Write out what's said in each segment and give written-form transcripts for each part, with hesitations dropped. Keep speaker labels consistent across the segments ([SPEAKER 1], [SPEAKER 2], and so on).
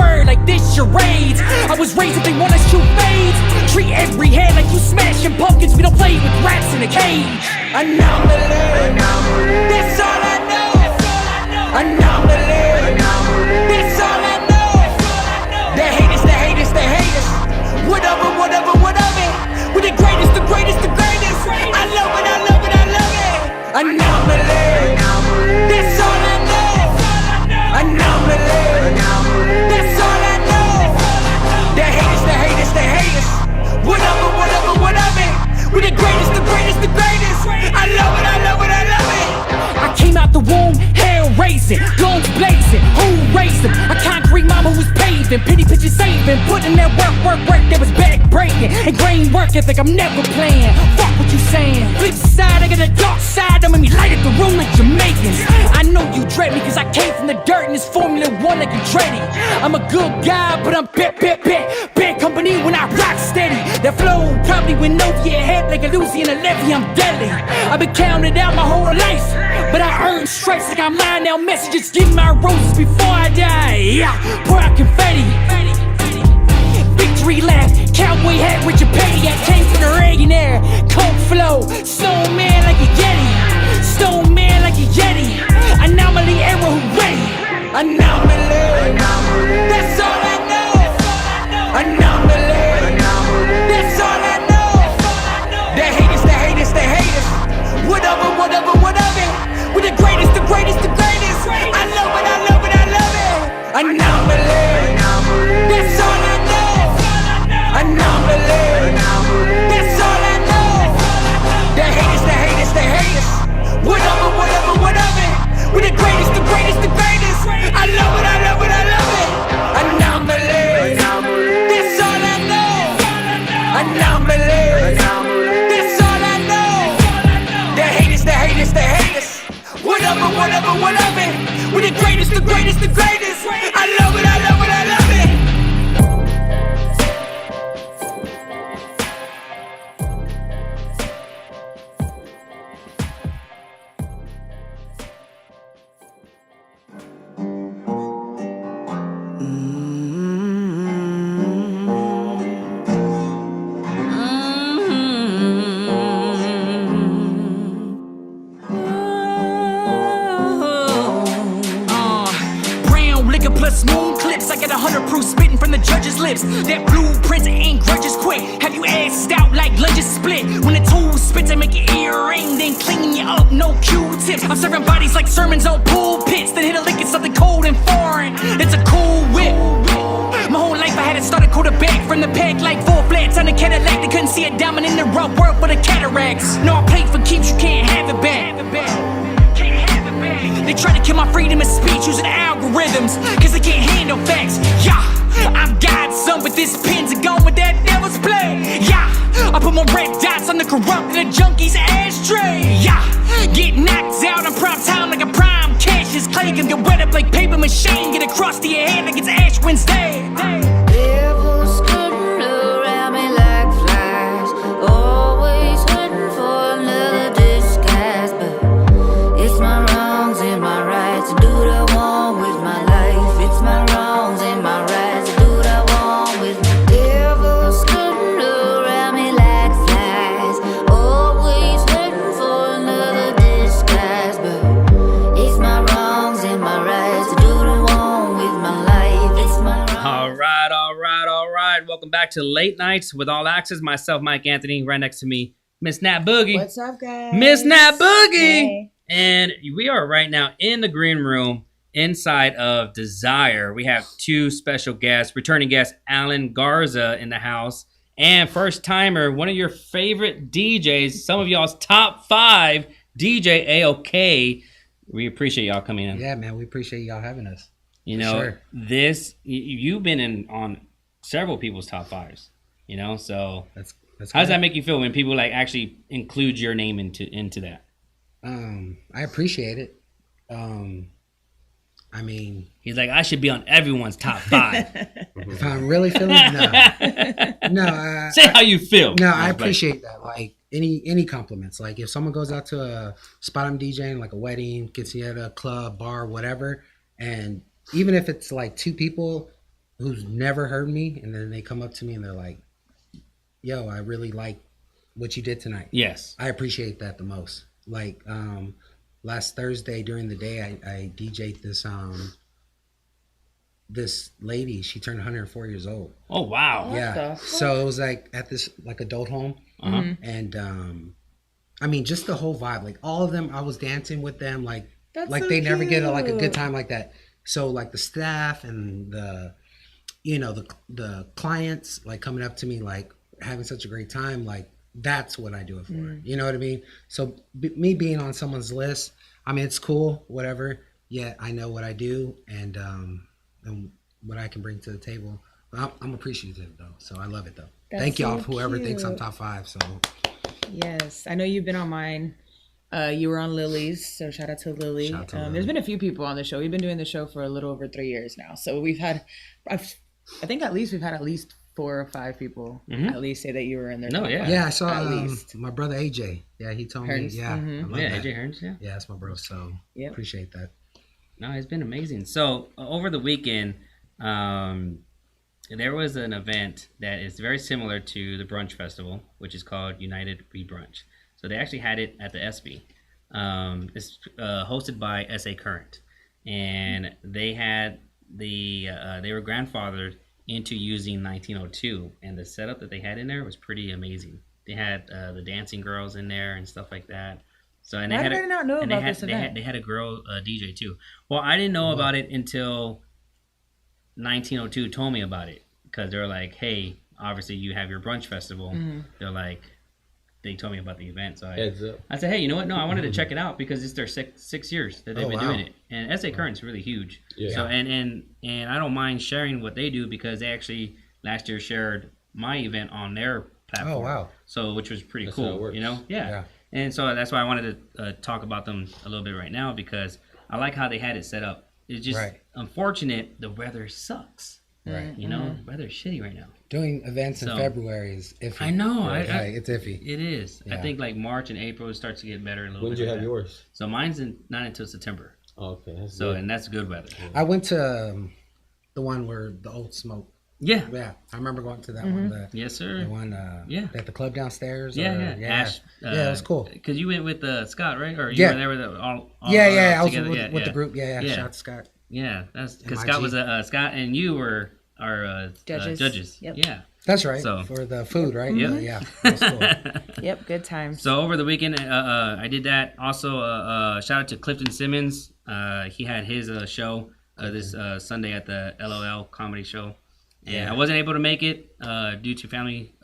[SPEAKER 1] word like this charades. I was raised if they want us shoot fades. Treat every hand like you smashing pumpkins. We don't play with rats in a cage. Anomaly, that's all I know. Anomaly, that's all I know. They hate us, they hate us, they hate us. Whatever, whatever, whatever. We're the greatest, the greatest, the greatest. I love it, I love it, I love it. Anomaly, that's all I know. Anomaly, that's all I know. They hate us, they hate us, they hate us. Whatever, whatever, whatever. We're the greatest, the greatest, the greatest. I love it, I love it, I love it. I came out the womb, hell raising, guns blazing. Who raised them? A concrete mama who's paving, penny pitches saving, putting that work that was back breaking. And grain work ethic, I'm never playing. Fuck what you saying. Flip side, I got a dark side, that made me light up the room like Jamaicans. I know you dread me, cause I came from the dirt in this Formula 1 like Andretti. I'm a good guy, but I'm bad company when I rock steady. That flow probably went over your head like a Lucy and a Levy, I'm deadly. I've been counted out my whole life, but I earned stripes like I'm lying out messages. Give my roses before I die. Yeah, pour out confetti. Victory lap, cowboy hat, Richard Petty. I came from the Reagan era. Cold flow, snowman like a Yeti. Stone man like a Yeti. Anomaly era, who ready? Anomaly, that's all I know. Anomaly, that's all I know. They hate us, they hate us, they hate us. Whatever, whatever, whatever. We're the greatest, the greatest, the greatest. I love it, I love it, I love it. Anomaly, that's all I know. Anomaly, that's all I know. They hate us, they hate us, they hate us. Whatever, whatever, whatever. We're the greatest, the greatest, the greatest. I love it, I love it, I love it. Anomaly, that's all I know. Anomaly, that's all I know. They hate us, they hate us, they hate us. Whatever, whatever, whatever. We're the greatest, the greatest, the greatest. I love it, I love it, I love it. Moon clips, I got 100 proof spitting from the judge's lips. That blueprint ain't grudges quick. Have you assed out like lunges split? When the tool spits, I make your ear ring, then clean you up, no Q-tips. I'm serving bodies like sermons on pulpits, then hit a lick at something cold and foreign. It's a cool whip. My whole life I had to start a quarterback from the pack like 4 flats on a Cadillac. They couldn't see a diamond in the rough world for the cataracts. No, I played for keeps, you can't have it back. They try to kill my freedom of speech using algorithms, cause they can't handle facts. Yeah, I've got some, but this pen's a gun with that devil's play. Yeah, I put my red dots on the corrupt and the junkie's ashtray. Yeah, get knocked out on prime time like a prime Cassius Clay. Can get wet up like paper machine, get across to your head like it's Ash Wednesday.
[SPEAKER 2] Devils skirting around me like flies, always hunting for another disguise. But it's my wrongs and my rights to do what I want with my life. It's my wrongs and my rights to do what I want with my devils skirting around me like flies, always hunting for another disguise. But it's my wrongs and my rights to do what I want with my life. It's my wrongs.
[SPEAKER 3] All right. Welcome back to Late Nights with All Access. Myself, MikeAnthony. Right next to me, Miss Nat Boogie.
[SPEAKER 4] What's up, guys?
[SPEAKER 3] Miss Nat Boogie.
[SPEAKER 4] Hey.
[SPEAKER 3] And we are right now in the green room inside of Desire. We have 2 special guests, returning guest Alan Garza in the house, and first timer, one of your favorite DJs, some of y'all's top 5, DJ AOK. We appreciate y'all coming in.
[SPEAKER 5] Yeah, man, we appreciate y'all having us.
[SPEAKER 3] You know, this you've been in on several people's top 5s. You know, so
[SPEAKER 5] that's
[SPEAKER 3] how does that make you feel when people like actually include your name into that?
[SPEAKER 5] I appreciate it. I mean,
[SPEAKER 3] he's like, I should be on everyone's top 5.
[SPEAKER 5] If I'm really feeling no.
[SPEAKER 3] Say how you feel.
[SPEAKER 5] No, I appreciate that. Like any compliments. Like if someone goes out to a spot I'm DJing, like a wedding, gets you at a club, bar, whatever, and even if it's like 2 people who's never heard me, and then they come up to me and they're like, "Yo, I really like what you did tonight."
[SPEAKER 3] Yes.
[SPEAKER 5] I appreciate that the most. Like last Thursday during the day, I DJ'd this lady. She turned 104 years old.
[SPEAKER 3] Oh wow.
[SPEAKER 5] Yeah. So it was like at this like adult home, and I mean just the whole vibe. Like all of them, I was dancing with them. Like
[SPEAKER 4] That's so
[SPEAKER 5] they never get
[SPEAKER 4] cute.
[SPEAKER 5] like a good time like that. So like the staff and the the clients like coming up to me like having such a great time. Like that's what I do it for. You know what I mean? So me being on someone's list, I mean it's cool, whatever. Yeah, I know what I do and what I can bring to the table. I'm appreciative though, so I love it though. Thank y'all,
[SPEAKER 4] so
[SPEAKER 5] whoever thinks I'm
[SPEAKER 4] cute.
[SPEAKER 5] top 5. So
[SPEAKER 4] Yes, I know you've been on mine. You were on Lily's, so shout out to Lily.
[SPEAKER 5] Shout out to Lily.
[SPEAKER 4] There's been a few people on the show. We've been doing the show for a little over 3 years now, so we've had, I think at least we've had at least 4 or 5 people at least say that you were in their.
[SPEAKER 3] No,
[SPEAKER 4] top
[SPEAKER 3] yeah.
[SPEAKER 4] five,
[SPEAKER 5] yeah, I saw
[SPEAKER 4] at least.
[SPEAKER 5] my brother AJ. Yeah, he told
[SPEAKER 4] Hearns.
[SPEAKER 5] me. Yeah, I love
[SPEAKER 3] Yeah,
[SPEAKER 5] that.
[SPEAKER 3] AJ Hearns, yeah.
[SPEAKER 5] Yeah, that's my bro. So
[SPEAKER 4] Yep.
[SPEAKER 5] appreciate that.
[SPEAKER 3] No, it's been amazing. So over the weekend, there was an event that is very similar to the brunch festival, which is called United We Brunch. So they actually had it at the ESPY. It's hosted by SA Current, and they had they were grandfathered into using 1902, and the setup that they had in there was pretty amazing. They had the dancing girls in there and stuff like that. So and they
[SPEAKER 4] Why
[SPEAKER 3] had
[SPEAKER 4] did I not know
[SPEAKER 3] and they
[SPEAKER 4] about
[SPEAKER 3] had,
[SPEAKER 4] this
[SPEAKER 3] they
[SPEAKER 4] event?
[SPEAKER 3] had they had a girl DJ too. Well, I didn't know about it until 1902 told me about it because they were like, "Hey, obviously you have your brunch festival." They're like, they told me about the event, so
[SPEAKER 6] Heads up.
[SPEAKER 3] I said, "Hey, you know what? No, I wanted to check it out because it's their six years that they've been
[SPEAKER 5] wow.
[SPEAKER 3] doing it, and SA Current's really huge.
[SPEAKER 6] Yeah.
[SPEAKER 3] So and I don't mind sharing what they do because they actually last year shared my event on their platform.
[SPEAKER 5] Oh, wow.
[SPEAKER 3] So which was pretty
[SPEAKER 6] That's how
[SPEAKER 3] cool,
[SPEAKER 6] it works.
[SPEAKER 3] you know? Yeah. And so that's why I wanted to talk about them a little bit right now because I like how they had it set up. It's just unfortunate the weather sucks.
[SPEAKER 5] Right.
[SPEAKER 3] You know, weather's shitty right now.
[SPEAKER 5] Doing events in
[SPEAKER 3] So-
[SPEAKER 5] February is iffy.
[SPEAKER 3] I know.
[SPEAKER 5] It's iffy.
[SPEAKER 3] It is. I
[SPEAKER 5] Yeah.
[SPEAKER 3] think like March and April it starts to get better a little
[SPEAKER 6] When
[SPEAKER 3] bit.
[SPEAKER 6] did you
[SPEAKER 3] like
[SPEAKER 6] have
[SPEAKER 3] that.
[SPEAKER 6] yours?
[SPEAKER 3] So mine's not until September.
[SPEAKER 6] Oh, okay. That's
[SPEAKER 3] So
[SPEAKER 6] good.
[SPEAKER 3] and that's good weather.
[SPEAKER 5] I went to the one where the old smoke.
[SPEAKER 3] Yeah.
[SPEAKER 5] Yeah, I remember going to that one.
[SPEAKER 3] Yes,
[SPEAKER 5] The
[SPEAKER 3] sir.
[SPEAKER 5] one
[SPEAKER 3] Yeah.
[SPEAKER 5] at the club downstairs.
[SPEAKER 3] Yeah. Ash.
[SPEAKER 5] Yeah, it was cool.
[SPEAKER 3] Because you went with Scott, right? Or you
[SPEAKER 5] Yeah.
[SPEAKER 3] were there with all
[SPEAKER 5] Yeah, I was
[SPEAKER 3] together?
[SPEAKER 5] with the group. Yeah.
[SPEAKER 3] Yeah.
[SPEAKER 5] Shout out to Scott.
[SPEAKER 3] Yeah, that's because
[SPEAKER 5] MIG.
[SPEAKER 3] Scott was Scott and you were our
[SPEAKER 4] Judges.
[SPEAKER 3] judges.
[SPEAKER 4] Yep.
[SPEAKER 3] Yeah.
[SPEAKER 5] That's right.
[SPEAKER 3] So-
[SPEAKER 5] For the food, right?
[SPEAKER 3] Yep.
[SPEAKER 5] Yeah, that was cool.
[SPEAKER 4] Yep, good times.
[SPEAKER 3] So over the weekend, I did that. Also, shout out to Clifton Simmons. He had his show this Sunday at the LOL Comedy Show, and I wasn't able to make it due to family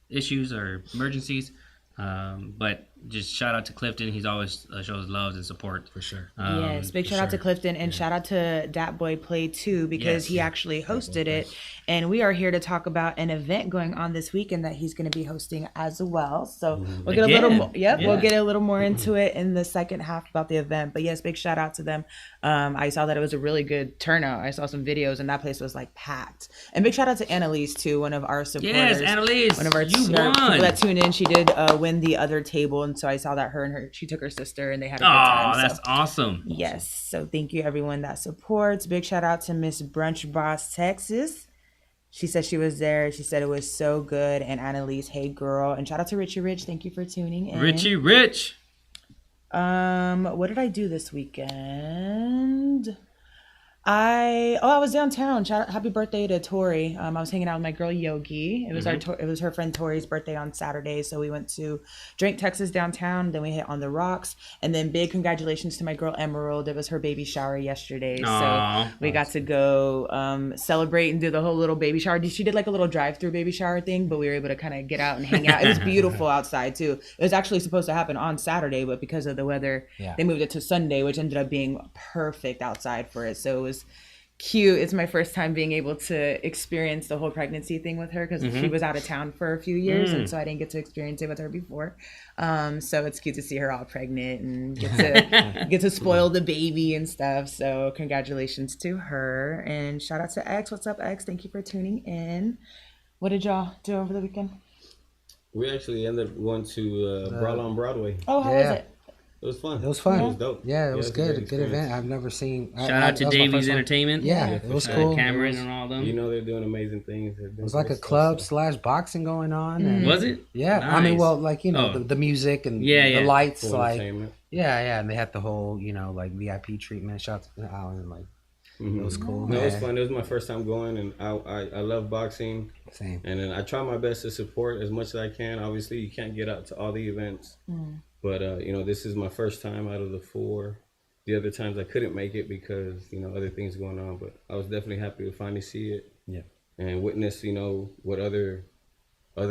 [SPEAKER 3] issues or emergencies. But just shout out to Clifton. He's always shows love and support.
[SPEAKER 5] For sure.
[SPEAKER 4] Yes, big shout out to Clifton and shout out to Dat Boy Play too because
[SPEAKER 3] Yes.
[SPEAKER 4] he actually hosted it, and we are here to talk about an event going on this weekend that he's going to be hosting as well. So we'll get a little,
[SPEAKER 3] Again.
[SPEAKER 4] we'll
[SPEAKER 3] Yeah.
[SPEAKER 4] get a little more into it in the second half about the event. But yes, big shout out to them. I saw that it was a really good turnout. I saw some videos and that place was like packed. And big shout out to Annalise too, one of our supporters.
[SPEAKER 3] Yes, Annalise,
[SPEAKER 4] One of our
[SPEAKER 3] you
[SPEAKER 4] people
[SPEAKER 3] won.
[SPEAKER 4] that tuned in. She did win the other table, and so I saw that she took her sister and they had a good
[SPEAKER 3] Oh,
[SPEAKER 4] time.
[SPEAKER 3] that's
[SPEAKER 4] so.
[SPEAKER 3] awesome.
[SPEAKER 4] Yes. So thank you everyone that supports. Big shout out to Miss Brunch Boss Texas. She said she was there. She said it was so good. And Annalise, hey girl. And shout out to Richie Rich. Thank you for tuning in.
[SPEAKER 3] Richie Rich.
[SPEAKER 4] What did I do this weekend? I was downtown. Happy birthday to Tori. I was hanging out with my girl Yogi. It was it was her friend Tori's birthday on Saturday, so we went to Drink Texas downtown. Then we hit on the rocks, and then big congratulations to my girl Emerald. It was her baby shower yesterday,
[SPEAKER 3] Aw.
[SPEAKER 4] so we got to go celebrate and do the whole little baby shower. She did like a little drive-through baby shower thing, but we were able to kind of get out and hang out. It was beautiful outside too. It was actually supposed to happen on Saturday, but because of the weather, they moved it to Sunday, which ended up being perfect outside for it. So it was cute. It's my first time being able to experience the whole pregnancy thing with her because she was out of town for a few years, and so I didn't get to experience it with her before. So it's cute to see her all pregnant and get to spoil the baby and stuff. So congratulations to her, and shout out to X. What's up, X? Thank you for tuning in. What did y'all do over the weekend?
[SPEAKER 6] We actually ended up going to Brawl on Broadway.
[SPEAKER 4] Oh, how was it?
[SPEAKER 6] It was fun.
[SPEAKER 5] It was fun.
[SPEAKER 6] It was dope.
[SPEAKER 5] Yeah, it was
[SPEAKER 6] a
[SPEAKER 5] good.
[SPEAKER 6] great
[SPEAKER 5] Good event.
[SPEAKER 6] experience.
[SPEAKER 5] I've never seen.
[SPEAKER 3] Shout out to
[SPEAKER 5] that was my
[SPEAKER 3] Davies
[SPEAKER 5] first one.
[SPEAKER 3] Entertainment.
[SPEAKER 5] Yeah, it was
[SPEAKER 6] sure.
[SPEAKER 5] cool.
[SPEAKER 3] Cameron and all them.
[SPEAKER 6] You know they're doing amazing things.
[SPEAKER 5] It was like a club / boxing going on. And
[SPEAKER 3] Was it?
[SPEAKER 5] yeah, I mean,
[SPEAKER 3] Nice.
[SPEAKER 5] well, like
[SPEAKER 3] Oh.
[SPEAKER 5] the music and
[SPEAKER 3] Yeah.
[SPEAKER 5] the lights,
[SPEAKER 6] Full
[SPEAKER 5] like
[SPEAKER 6] entertainment.
[SPEAKER 5] yeah, and they had the whole like VIP treatment. Shots to Alan, like it was cool.
[SPEAKER 6] No, it was
[SPEAKER 5] man.
[SPEAKER 6] fun. It was my first time going, and I love boxing.
[SPEAKER 5] Same.
[SPEAKER 6] And then I try my best to support as much as I can. Obviously, you can't get out to all the events, but this is my first time out of the 4. The other times I couldn't make it because other things going on. But I was definitely happy to finally see it.
[SPEAKER 5] Yeah.
[SPEAKER 6] And witness what other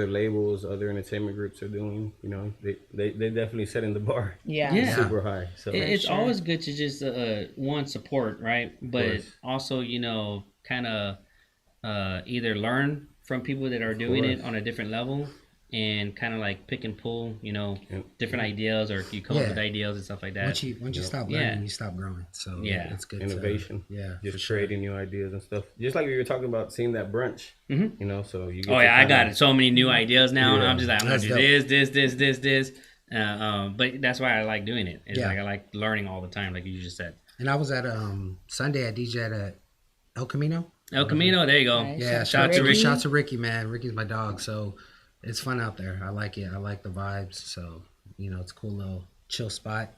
[SPEAKER 6] labels, other entertainment groups are doing. They definitely setting the bar
[SPEAKER 3] Yeah.
[SPEAKER 6] super high. So
[SPEAKER 3] It's
[SPEAKER 4] sure.
[SPEAKER 3] always good to just one support, right? But
[SPEAKER 6] course.
[SPEAKER 3] also kind of either learn from people that are doing it
[SPEAKER 6] course.
[SPEAKER 3] on a different level and kind of like pick and pull different ideas, or you come up
[SPEAKER 5] Yeah.
[SPEAKER 3] with ideas and stuff like that.
[SPEAKER 5] Once you stop learning, you stop growing. So
[SPEAKER 3] Yeah.
[SPEAKER 5] it's good.
[SPEAKER 6] innovation,
[SPEAKER 5] Yeah, for
[SPEAKER 6] just
[SPEAKER 5] sure.
[SPEAKER 6] creating new ideas and stuff. Just like we were talking about, seeing that brunch. So you. Get
[SPEAKER 3] Oh
[SPEAKER 6] to
[SPEAKER 3] yeah, I
[SPEAKER 6] kinda-
[SPEAKER 3] got so many new ideas now, and
[SPEAKER 6] Yeah.
[SPEAKER 3] I'm just like, I'm gonna
[SPEAKER 5] That's
[SPEAKER 3] do
[SPEAKER 5] dope.
[SPEAKER 3] this. But that's why I like doing it. It's
[SPEAKER 5] Yeah.
[SPEAKER 3] like I like learning all the time, like you just said.
[SPEAKER 5] And I was at Sunday. I DJ'd at El Camino.
[SPEAKER 3] El Camino, there you go.
[SPEAKER 4] Nice.
[SPEAKER 5] Yeah,
[SPEAKER 3] Shout to Ricky.
[SPEAKER 5] Shout to Ricky, man. Ricky's my dog, so it's fun out there. I like it. I like the vibes. So it's a cool little chill spot.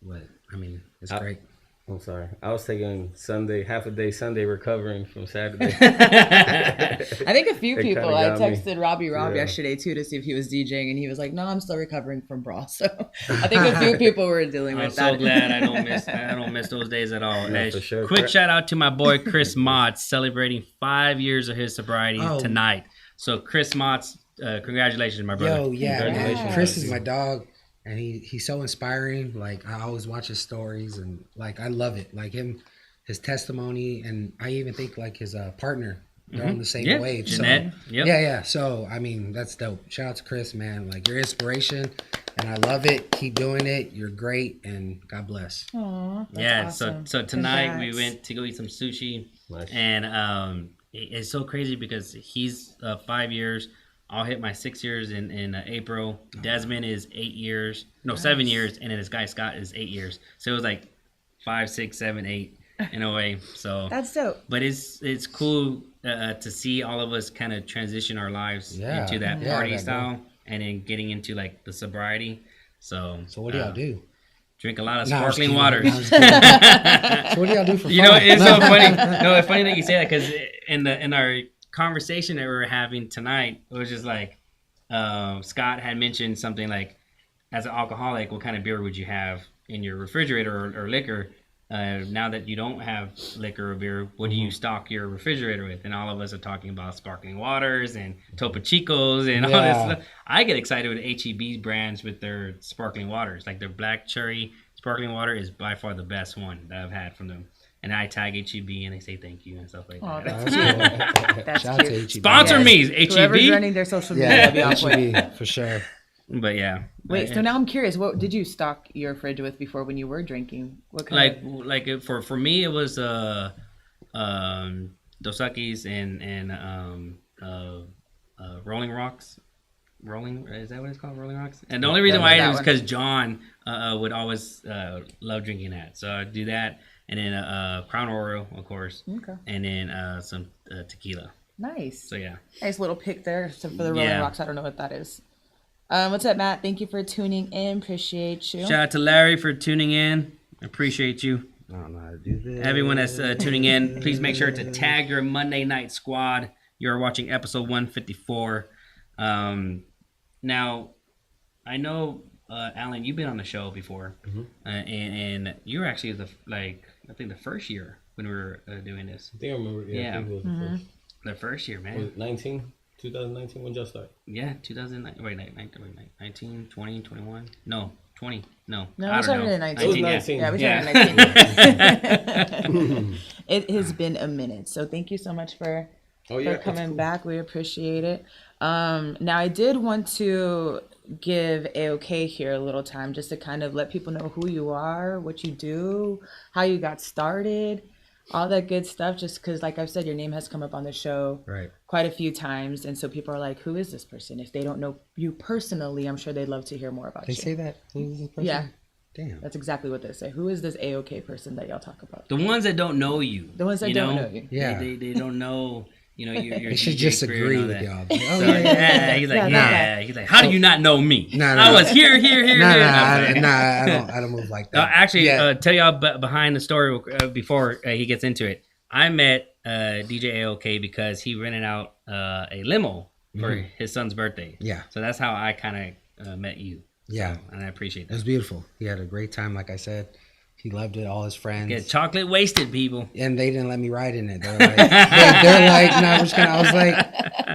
[SPEAKER 5] But I mean, it's great.
[SPEAKER 6] I'm sorry. I was taking Sunday, half a day Sunday, recovering from Saturday.
[SPEAKER 4] I think a few
[SPEAKER 6] It
[SPEAKER 4] people.
[SPEAKER 6] kinda
[SPEAKER 4] I
[SPEAKER 6] got me.
[SPEAKER 4] texted Robbie Rob
[SPEAKER 6] Yeah.
[SPEAKER 4] yesterday too to see if he was DJing, and he was like, "No, I'm still recovering from Brawl." So I think a few people were dealing
[SPEAKER 3] I'm
[SPEAKER 4] with
[SPEAKER 3] so
[SPEAKER 4] that.
[SPEAKER 3] glad I don't miss those days at all.
[SPEAKER 6] No,
[SPEAKER 3] Hey,
[SPEAKER 6] for sure.
[SPEAKER 3] quick shout out to my boy Chris Motts celebrating 5 years of his sobriety
[SPEAKER 5] Oh.
[SPEAKER 3] tonight. So Chris Motts, congratulations, my brother.
[SPEAKER 5] Yo, yeah,
[SPEAKER 6] Congratulations.
[SPEAKER 5] man. Chris is my dog, and he's so inspiring. Like I always watch his stories, and like I love it. Like his testimony, and I even think like his partner, they're on the same
[SPEAKER 3] Yeah,
[SPEAKER 5] wave.
[SPEAKER 3] Jeanette.
[SPEAKER 5] So
[SPEAKER 3] Yep.
[SPEAKER 5] yeah. So I mean, that's dope. Shout out to Chris, man. Like your inspiration, and I love it. Keep doing it. You're great, and God bless.
[SPEAKER 4] Aw, that's
[SPEAKER 3] Yeah,
[SPEAKER 4] awesome.
[SPEAKER 3] so tonight
[SPEAKER 4] Congrats.
[SPEAKER 3] we went to go eat some sushi,
[SPEAKER 6] Nice.
[SPEAKER 3] and it's so crazy because he's 5 years. I'll hit my 6 years in April. Desmond is 8 years, no 7 years, and then this guy Scott is 8 years. So it was like 5, 6, 7, 8 in a way. So
[SPEAKER 4] That's dope.
[SPEAKER 3] but it's cool to see all of us kind of transition our lives
[SPEAKER 5] Yeah.
[SPEAKER 3] into that
[SPEAKER 5] Yeah,
[SPEAKER 3] party
[SPEAKER 5] that
[SPEAKER 3] style, and then getting into like the sobriety. So
[SPEAKER 5] So what do y'all do?
[SPEAKER 3] Drink a lot of
[SPEAKER 5] No, I'm just
[SPEAKER 3] sparkling
[SPEAKER 5] kidding.
[SPEAKER 3] water.
[SPEAKER 5] No, I'm just kidding. So what do y'all do for fun?
[SPEAKER 3] You know, it's so funny. No, it's funny that you say that because in our conversation that we were having tonight, it was just like Scott had mentioned something like, as an alcoholic, what kind of beer would you have in your refrigerator or liquor? Now that you don't have liquor or beer, what do you stock your refrigerator with? And all of us are talking about sparkling waters and Topo Chicos and all this
[SPEAKER 5] Yeah.
[SPEAKER 3] stuff. I get excited with HEB's brands with their sparkling waters. Like their black cherry sparkling water is by far the best one that I've had from them. And I tag HEB and they say thank you and stuff like
[SPEAKER 4] Aw,
[SPEAKER 3] that.
[SPEAKER 4] that's cute. That's
[SPEAKER 5] Shout out to
[SPEAKER 4] cute.
[SPEAKER 5] HEB.
[SPEAKER 3] Sponsor
[SPEAKER 4] Yes.
[SPEAKER 3] me,
[SPEAKER 4] Whoever's
[SPEAKER 3] HEB.
[SPEAKER 4] running their social media, will be
[SPEAKER 5] Yeah,
[SPEAKER 4] on point.
[SPEAKER 5] HEB for sure.
[SPEAKER 3] But yeah.
[SPEAKER 4] Wait, so now I'm curious. What did you stock your fridge with before when you were drinking? What kind
[SPEAKER 3] for me it was Dos Equis and Rolling Rocks. Is that what it's called? Rolling Rocks? And the only reason why it was because John would always love drinking that. So I'd do that. And then Crown Royal, of course.
[SPEAKER 4] Okay.
[SPEAKER 3] And then some tequila.
[SPEAKER 4] Nice.
[SPEAKER 3] So yeah.
[SPEAKER 4] Nice little pick there. Except for the Rolling
[SPEAKER 3] Yeah.
[SPEAKER 4] Rocks, I don't know what that is. What's up, Matt? Thank you for tuning in. Appreciate you.
[SPEAKER 3] Shout out to Larry for tuning in. Appreciate you.
[SPEAKER 5] I don't know how to do this.
[SPEAKER 3] Everyone that's tuning in, please make sure to tag your Monday Night Squad. You're watching episode 154. Now, I know, Alan, you've been on the show before, and you were actually I think the first year when we were doing this.
[SPEAKER 6] I think I remember. Yeah,
[SPEAKER 3] Yeah.
[SPEAKER 6] I think it was the first.
[SPEAKER 3] The first year, man.
[SPEAKER 6] Was it 2019? When y'all start?
[SPEAKER 3] Yeah, 2009. Wait, 19, 20, 21? No, 20. No,
[SPEAKER 4] No,
[SPEAKER 3] I
[SPEAKER 4] we
[SPEAKER 3] don't know.
[SPEAKER 4] started in 19.
[SPEAKER 6] It was
[SPEAKER 3] yeah.
[SPEAKER 6] 19.
[SPEAKER 4] Yeah, we
[SPEAKER 3] Yeah.
[SPEAKER 4] started in 19. It has been a minute. So thank you so much for
[SPEAKER 6] It's
[SPEAKER 4] coming
[SPEAKER 6] cool.
[SPEAKER 4] back. We appreciate it. Now, I did want to give AOK here a little time just to kind of let people know who you are, what you do, how you got started, all that good stuff. Just because, like I've said, your name has come up on the show
[SPEAKER 5] Right.
[SPEAKER 4] quite a few times. And so people are like, who is this person? If they don't know you personally, I'm sure they'd love to hear more about
[SPEAKER 5] They
[SPEAKER 4] you.
[SPEAKER 5] say that. Who's this person?
[SPEAKER 4] Yeah.
[SPEAKER 5] Damn.
[SPEAKER 4] That's exactly what they say. Who is this AOK person that y'all talk about?
[SPEAKER 3] The ones that don't know you.
[SPEAKER 4] The ones that don't know you.
[SPEAKER 5] Yeah.
[SPEAKER 3] They don't know, your
[SPEAKER 5] They should
[SPEAKER 3] DJ
[SPEAKER 5] just
[SPEAKER 3] career
[SPEAKER 5] agree
[SPEAKER 3] and all
[SPEAKER 5] with
[SPEAKER 3] that.
[SPEAKER 5] y'all. Like,
[SPEAKER 3] So, yeah, he's like,
[SPEAKER 4] Yeah,
[SPEAKER 3] He's like, how do you not know me?
[SPEAKER 5] No,
[SPEAKER 3] I was here.
[SPEAKER 5] I don't move like that.
[SPEAKER 3] Actually, tell y'all behind the story before he gets into it. I met DJ AOK because he rented out a limo for his son's birthday.
[SPEAKER 5] Yeah.
[SPEAKER 3] So that's how I kind of met you.
[SPEAKER 5] Yeah.
[SPEAKER 3] So, and I appreciate
[SPEAKER 5] It
[SPEAKER 3] that.
[SPEAKER 5] was beautiful. He had a great time, like I said. He loved it, all his friends.
[SPEAKER 3] Get chocolate wasted, people.
[SPEAKER 5] And they didn't let me ride in it. They're like, they're like, no, we're just gonna. I was like,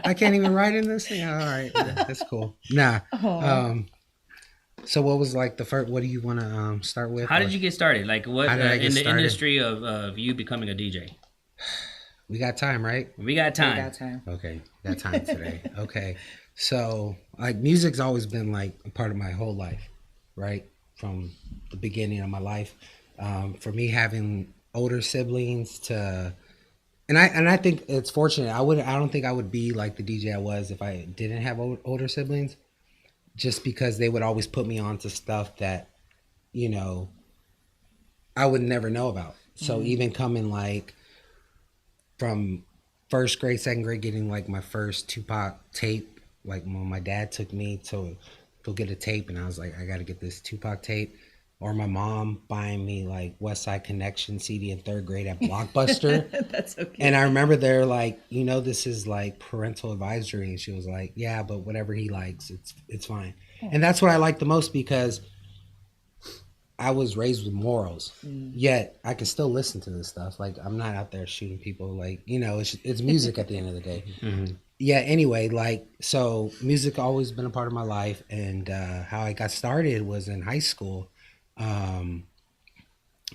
[SPEAKER 5] I can't even ride in this thing. All right, that's cool. Nah. So what was like the first? What do you want to start with?
[SPEAKER 3] How did you get started? Like what
[SPEAKER 5] How did I get
[SPEAKER 3] in the
[SPEAKER 5] started?
[SPEAKER 3] industry of you becoming a DJ?
[SPEAKER 5] We got time, right?
[SPEAKER 3] We got time.
[SPEAKER 4] We got time.
[SPEAKER 5] Okay, got time today. Okay, so like music's always been like a part of my whole life, right? From the beginning of my life. For me, having older siblings and I think it's fortunate. I don't think I would be like the DJ I was if I didn't have older siblings, just because they would always put me on to stuff that, I would never know about. So even coming like from first grade, second grade, getting like my first Tupac tape, like when my dad took me to go get a tape, and I was like, I got to get this Tupac tape. Or my mom buying me like West Side Connection CD in third grade at Blockbuster.
[SPEAKER 4] That's okay.
[SPEAKER 5] And I remember they're like, this is like parental advisory. And she was like, yeah, but whatever he likes, it's fine. And that's what I like the most, because I was raised with morals, yet I can still listen to this stuff. Like, I'm not out there shooting people. Like, it's music at the end of the day. Yeah, anyway, like, so music always been a part of my life. And how I got started was in high school.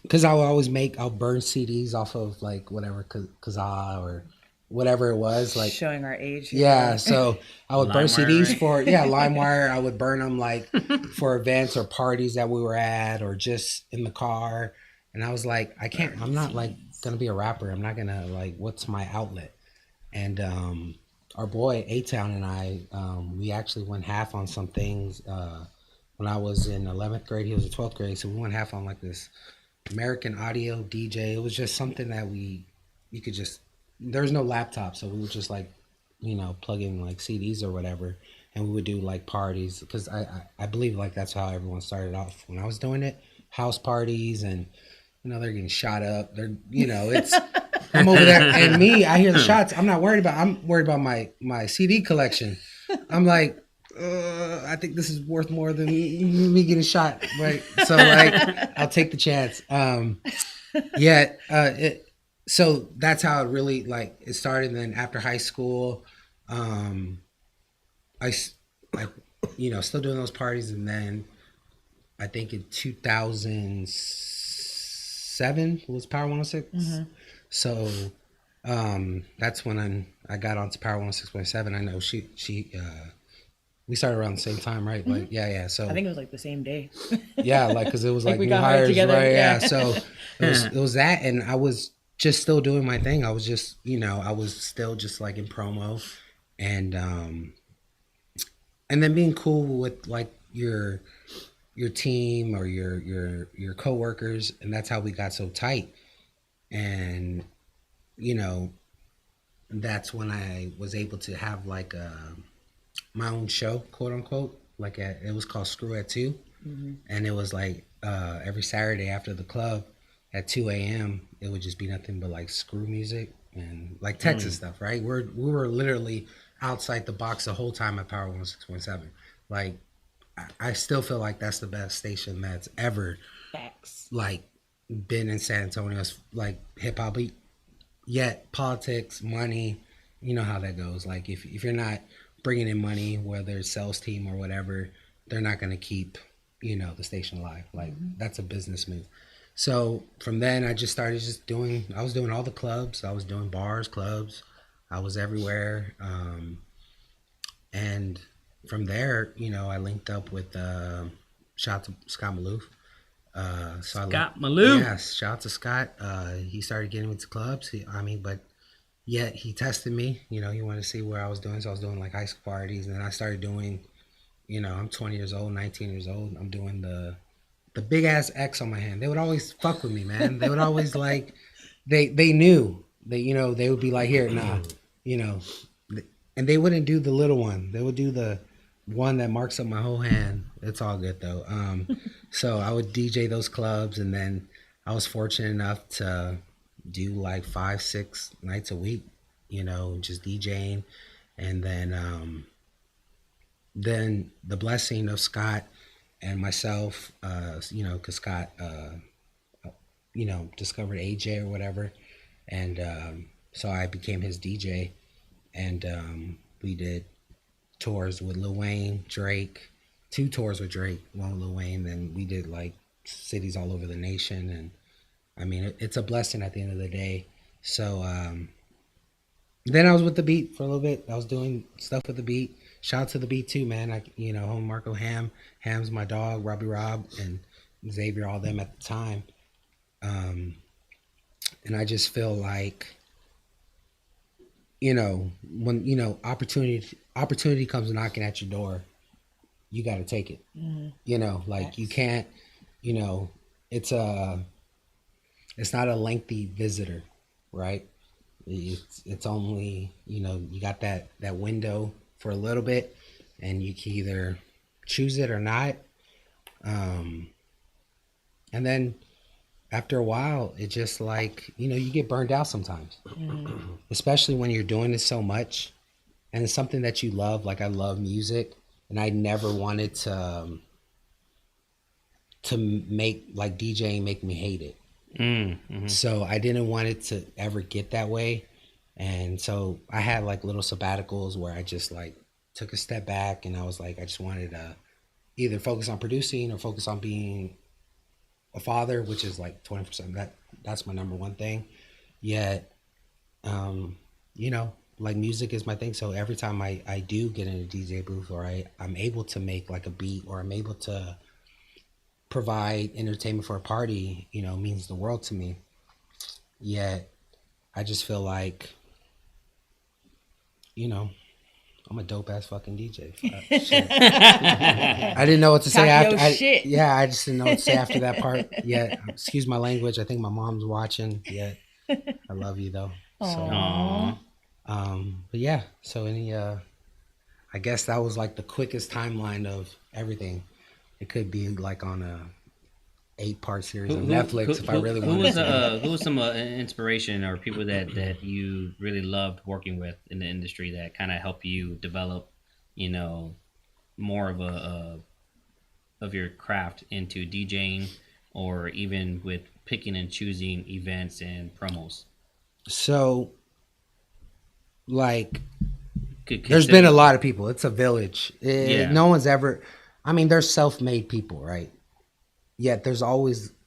[SPEAKER 5] Because I'll burn CDs off of like whatever Kazaa or whatever it was, like
[SPEAKER 4] Showing our age.
[SPEAKER 5] yeah. So I would burn
[SPEAKER 3] LimeWire,
[SPEAKER 5] CDs for LimeWire. I would burn them like for events or parties that we were at, or just in the car. And I was like, I'm not like gonna be a rapper. I'm not gonna like, what's my outlet? And our boy A-Town and I, we actually went half on some things. When I was in 11th grade, he was in 12th grade. So we went half on like this American Audio DJ. It was just something that you could just, there was no laptop. So we would just like, plug in like CDs or whatever. And we would do like parties, because I believe like that's how everyone started off when I was doing it. House parties, and, they're getting shot up. They're, it's, I'm over there. And me, I hear the shots. I'm worried about my CD collection. I'm like, I think this is worth more than me getting shot, right? So like, I'll take the chance. So that's how it really like it started. And then after high school, I still doing those parties, and then I think in 2007 was Power 106. So that's when I got onto Power 106.7. I know she we started around the same time, right? Like, yeah. So
[SPEAKER 4] I think it was like the same day.
[SPEAKER 5] yeah, like, because it was like
[SPEAKER 4] we
[SPEAKER 5] new
[SPEAKER 4] got hired
[SPEAKER 5] hires,
[SPEAKER 4] together,
[SPEAKER 5] right?
[SPEAKER 4] yeah.
[SPEAKER 5] So it was that, and I was just still doing my thing. I was just, I was still just like in promo, and then being cool with like your team or your coworkers, and that's how we got so tight. And that's when I was able to have like my own show, quote unquote. Like it was called Screw at 2, and it was like every Saturday after the club at 2 a.m. it would just be nothing but like screw music and like Texas stuff, right? We were literally outside the box the whole time at Power 106.7. Like, I still feel like that's the best station that's ever like been in San Antonio, like hip hop. Yet politics, money, you know how that goes. Like if you're not bringing in money, whether it's sales team or whatever, they're not going to keep, the station alive. Like that's a business move. So from then I just started I was doing all the clubs. I was doing bars, clubs. I was everywhere. And from there, I linked up with, shout out to Scott Maloof.
[SPEAKER 3] Scott Maloof.
[SPEAKER 5] Yes, shout out to Scott. He started getting into clubs. But yet he tested me. He wanted to see where I was doing. So I was doing like high school parties, and then I started doing, I'm 20 years old, 19 years old. I'm doing the the big ass X on my hand. They would always fuck with me, man. They would always like, they knew that, you know, they would be like, here, nah, you know, and they wouldn't do the little one. They would do the one that marks up my whole hand. It's all good though. So I would DJ those clubs, and then I was fortunate enough to do like 5-6 nights a week, you know, just DJing. And then the blessing of Scott and myself, you know, because Scott, you know, discovered AJ or whatever. And so I became his DJ. And we did tours with Lil Wayne, Drake, 2 tours with Drake, 1 with Lil Wayne. Then we did like cities all over the nation. And I mean, it's a blessing at the end of the day. So then I was with the Beat for a little bit. I was doing stuff with the Beat. Shout out to the Beat too, man. You know, home Marco Ham's my dog, Robbie Rob, and Xavier, all them at the time. And I just feel like, you know, when, you know, opportunity comes knocking at your door, you got to take it. You know, like you can't, you know, it's not a lengthy visitor, right? It's only, you know, you got that window for a little bit, and you can either choose it or not. And then after a while, it just like, you know, you get burned out sometimes, especially when you're doing it so much and it's something that you love. Like I love music, and I never wanted to make like DJing make me hate it. So I didn't want it to ever get that way. And so I had like little sabbaticals where I just like took a step back, and I was like, I just wanted to either focus on producing or focus on being a father, which is like 20%. That's my number one thing. Yet, you know, like music is my thing. So every time I do get in a DJ booth, or I'm able to make like a beat, or I'm able to provide entertainment for a party, you know, means the world to me. Yet I just feel like, you know, I'm a dope ass fucking DJ. Shit. I didn't know what to say after. I just didn't know what to say after that part. Yeah, excuse my language. I think my mom's watching. Yeah, I love you though.
[SPEAKER 3] Aww.
[SPEAKER 5] So, but yeah. So I guess that was like the quickest timeline of everything. It could be like on a 8-part series on Netflix if I really wanted to.
[SPEAKER 3] Who was some inspiration or people that you really loved working with in the industry that kind of helped you develop, you know, more of your craft into DJing, or even with picking and choosing events and promos?
[SPEAKER 5] So, like, there's been a lot of people. It's a village. No one's ever. I mean, they're self-made people, right? Yet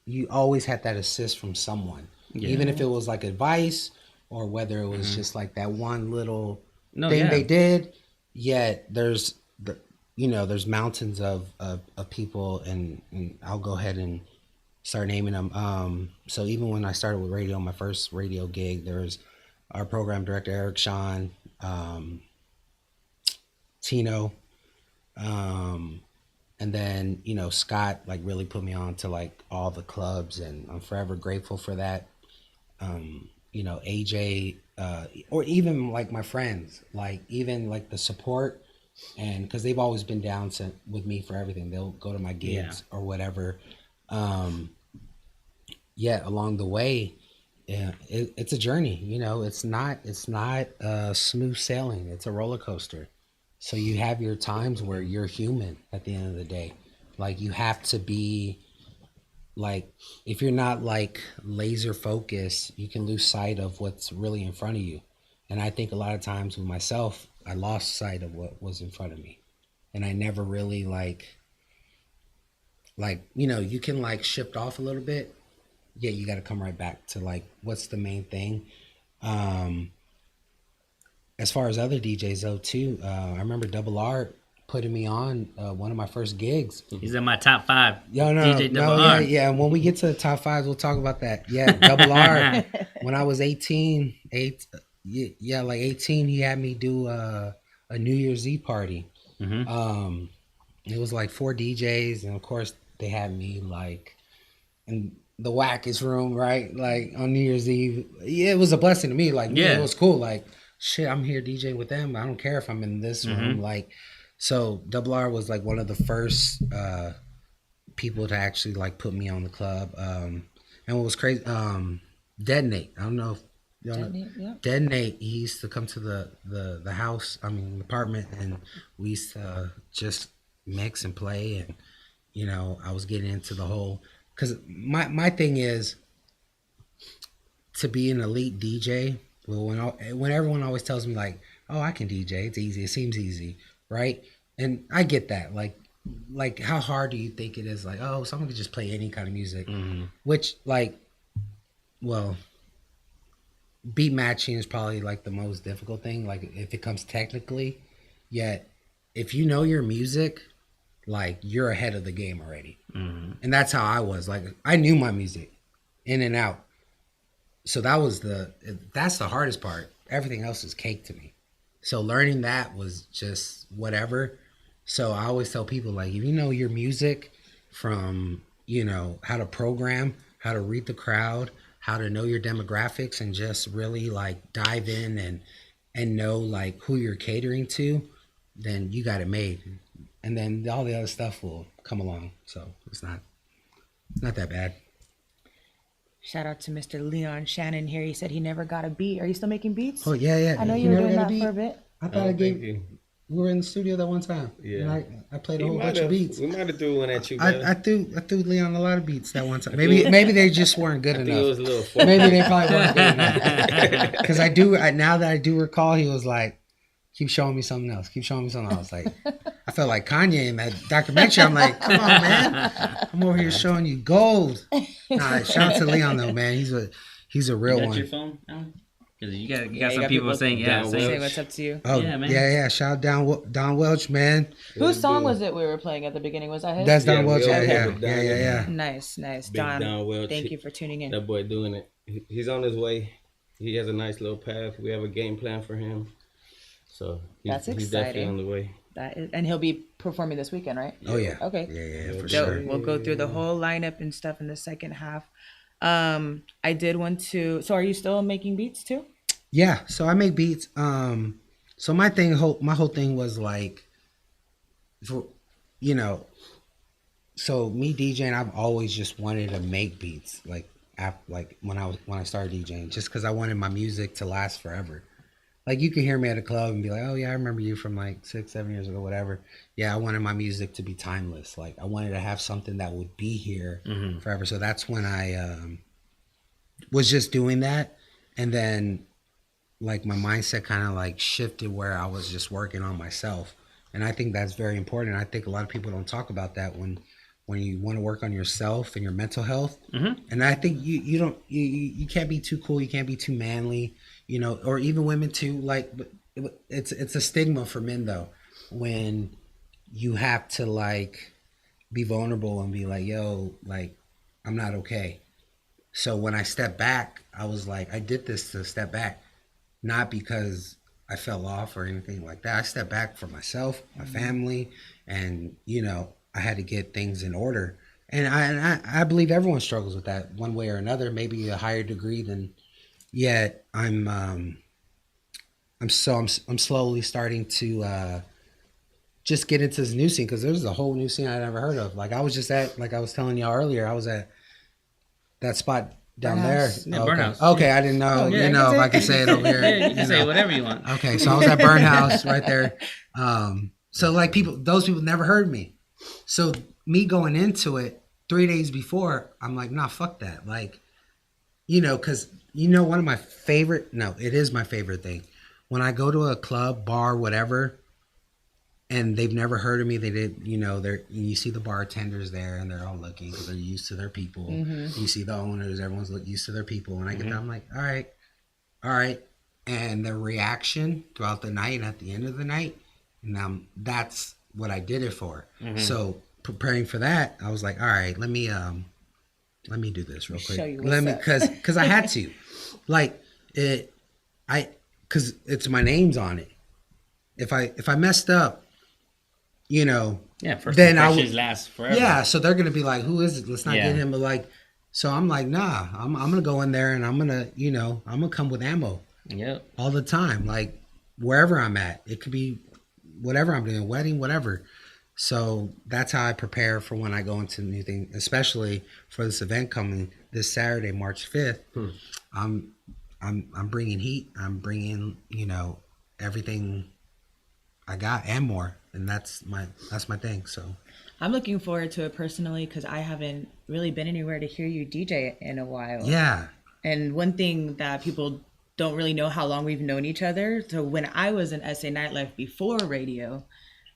[SPEAKER 5] you always had that assist from someone, even if it was like advice, or whether it was just like that one little thing they did. Yet there's mountains of people, and I'll go ahead and start naming them. So even when I started with radio, my first radio gig, there was our program director Eric Sean, Tino, and then, you know, Scott like really put me on to like all the clubs, and I'm forever grateful for that. You know, AJ, or even like my friends, like even like the support, and because they've always been down with me for everything. They'll go to my gigs or whatever. Along the way, it's a journey. You know, it's not smooth sailing. It's a roller coaster. So you have your times where you're human at the end of the day. Like you have to be like, if you're not like laser focused, you can lose sight of what's really in front of you. And I think a lot of times with myself, I lost sight of what was in front of me. And I never really like, you know, you can like shift off a little bit. Yeah, you got to come right back to like, what's the main thing? As far as other DJs though too, I remember Double R putting me on one of my first gigs.
[SPEAKER 3] He's in my top 5.
[SPEAKER 5] DJ Double R. Yeah. When we get to the top 5s, we'll talk about that. Yeah, Double R. When I was 18, like 18, he had me do a New Year's Eve party. It was like 4 DJs, and of course they had me like in the wackest room, right? Like on New Year's Eve. Yeah, it was a blessing to me. Like, yeah, it was cool. Like, shit, I'm here DJing with them. I don't care if I'm in this room. Like, so Double R was like one of the first people to actually like put me on the club. And what was crazy, Detonate. I don't know if you know, Detonate. He used to come to the house, I mean, the apartment, and we used to just mix and play. And, you know, I was getting into the whole, because my thing is to be an elite DJ. Well, when everyone always tells me like, oh, I can DJ, it's easy, it seems easy, right? And I get that. Like how hard do you think it is? Like, oh, someone could just play any kind of music, which like, well, beat matching is probably like the most difficult thing. Like if it comes technically, yet if you know your music, like you're ahead of the game already. And that's how I was. Like I knew my music in and out. So that's the hardest part. Everything else is cake to me. So learning that was just whatever. So I always tell people, like, if you know your music from, you know, how to program, how to read the crowd, how to know your demographics, and just really like dive in and know like who you're catering to, then you got it made. And then all the other stuff will come along. So it's not that bad.
[SPEAKER 4] Shout out to Mr. Leon Shannon here. He said he never got a beat. Are you still making beats?
[SPEAKER 5] Oh yeah.
[SPEAKER 4] I know you were doing that for a bit.
[SPEAKER 5] I thought I gave you. We were in the studio that one time.
[SPEAKER 6] Yeah.
[SPEAKER 5] And I played a whole bunch of beats.
[SPEAKER 6] We might have threw one at you,
[SPEAKER 5] I threw Leon a lot of beats that one time. Maybe they just weren't good enough.
[SPEAKER 6] It was a little
[SPEAKER 5] Maybe they probably weren't good enough. Because now that I do recall, he was like, keep showing me something else. Keep showing me something else. Like, I felt like Kanye in that documentary. I'm like, come on, man. I'm over here showing you gold. Nah, shout out to Leon though, man. He's a real one.
[SPEAKER 3] Your phone, Alan? Because you got some people saying,
[SPEAKER 4] say what's up to you.
[SPEAKER 5] Oh, yeah, man. Yeah. Shout out Don Welch, man.
[SPEAKER 4] Whose song was it we were playing at the beginning? Was that his?
[SPEAKER 5] That's Don Welch. Yeah.
[SPEAKER 4] Nice.
[SPEAKER 6] Don Welch.
[SPEAKER 4] Thank you for tuning in.
[SPEAKER 6] That boy doing it. He's on his way. He has a nice little path. We have a game plan for him. So
[SPEAKER 4] that's exciting.
[SPEAKER 6] He's definitely on the way.
[SPEAKER 4] And he'll be performing this weekend, right?
[SPEAKER 5] Oh yeah.
[SPEAKER 4] Okay.
[SPEAKER 5] Yeah, for
[SPEAKER 4] So
[SPEAKER 5] sure.
[SPEAKER 4] we'll go through the whole lineup and stuff in the second half. I did want to. So are you still making beats too?
[SPEAKER 5] Yeah. So I make beats. So my whole thing was like, for, you know, so me DJing, I've always just wanted to make beats. Like when I started DJing, just because I wanted my music to last forever. Like you can hear me at a club and be like, oh yeah, I remember you from like 6-7 years ago, whatever. Yeah, I wanted my music to be timeless. Like I wanted to have something that would be here forever. So that's when I was just doing that. And then like my mindset kind of like shifted where I was just working on myself. And I think that's very important. I think a lot of people don't talk about that when you want to work on yourself and your mental health. And I think you can't be too cool. You can't be too manly. You know, or even women too. Like, it's a stigma for men though, when you have to like be vulnerable and be like, yo, like I'm not okay. So when I stepped back, I was like, I did this to step back, not because I fell off or anything like that. I stepped back for myself, my family, and you know, I had to get things in order. And I believe everyone struggles with that one way or another, maybe a higher degree than. Yet I'm slowly starting to just get into this new scene, because there's a whole new scene I never heard of. Like I was just at, like I was telling y'all earlier, I was at that spot down
[SPEAKER 4] Burnhouse.
[SPEAKER 3] Yeah,
[SPEAKER 5] there.
[SPEAKER 3] Burnhouse.
[SPEAKER 5] Okay, I didn't know.
[SPEAKER 4] Yeah,
[SPEAKER 5] you know, if I can say it over here.
[SPEAKER 3] Yeah, you can say whatever you want.
[SPEAKER 5] Okay, so I was at Burnhouse right there. So like those people never heard me. So me going into it 3 days before, I'm like, nah, fuck that. Like, you know, because. You know, it is my favorite thing. When I go to a club, bar, whatever, and they've never heard of me, you see the bartenders there and they're all looking because they're used to their people. You see the owners, everyone's used to their people. When I get there, I'm like, all right. And the reaction throughout the night and at the end of the night, that's what I did it for. So preparing for that, I was like, all right, let me do this real quick. Because I had to, like because it's my name's on it. If I messed up, you know,
[SPEAKER 3] Yeah, first
[SPEAKER 5] then
[SPEAKER 3] impressions last forever.
[SPEAKER 5] Yeah, so they're gonna be like, who is it? Let's not
[SPEAKER 3] Yeah.
[SPEAKER 5] get him. But like, so I'm like, nah, I'm gonna go in there and I'm gonna come with ammo
[SPEAKER 3] Yep.
[SPEAKER 5] all the time, like wherever I'm at. It could be whatever I'm doing, wedding, whatever. So that's how I prepare for when I go into new thing, especially for this event coming this Saturday, March 5th. I'm bringing heat. I'm bringing, you know, everything I got and more, and that's my thing. So
[SPEAKER 4] I'm looking forward to it personally because I haven't really been anywhere to hear you DJ in a while.
[SPEAKER 5] yeah,
[SPEAKER 4] And one thing that people don't really know how long we've known each other. So when I was in SA Nightlife before radio,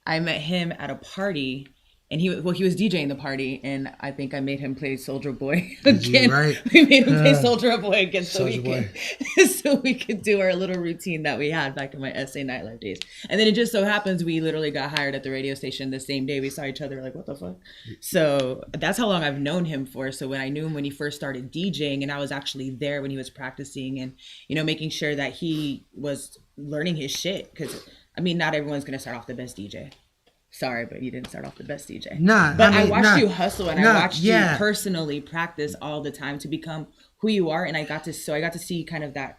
[SPEAKER 4] I met him at a party, and he was DJing the party, and I think I made him play Soulja Boy again.
[SPEAKER 5] Right.
[SPEAKER 4] We made him play Soulja Boy again so
[SPEAKER 5] Soulja
[SPEAKER 4] we could do our little routine that we had back in my SA Nightlife days. And then it just so happens we literally got hired at the radio station the same day we saw each other. Like, what the fuck? So that's how long I've known him for. So when I knew him when he first started DJing, and I was actually there when he was practicing, and you know, making sure that he was learning his shit, because I mean, not everyone's gonna start off the best DJ. Sorry, but you didn't start off the best DJ.
[SPEAKER 5] Nah,
[SPEAKER 4] but
[SPEAKER 5] I
[SPEAKER 4] I
[SPEAKER 5] mean,
[SPEAKER 4] watched you hustle, and I watched you
[SPEAKER 5] yeah.
[SPEAKER 4] personally practice all the time to become who you are, and I got to see kind of that,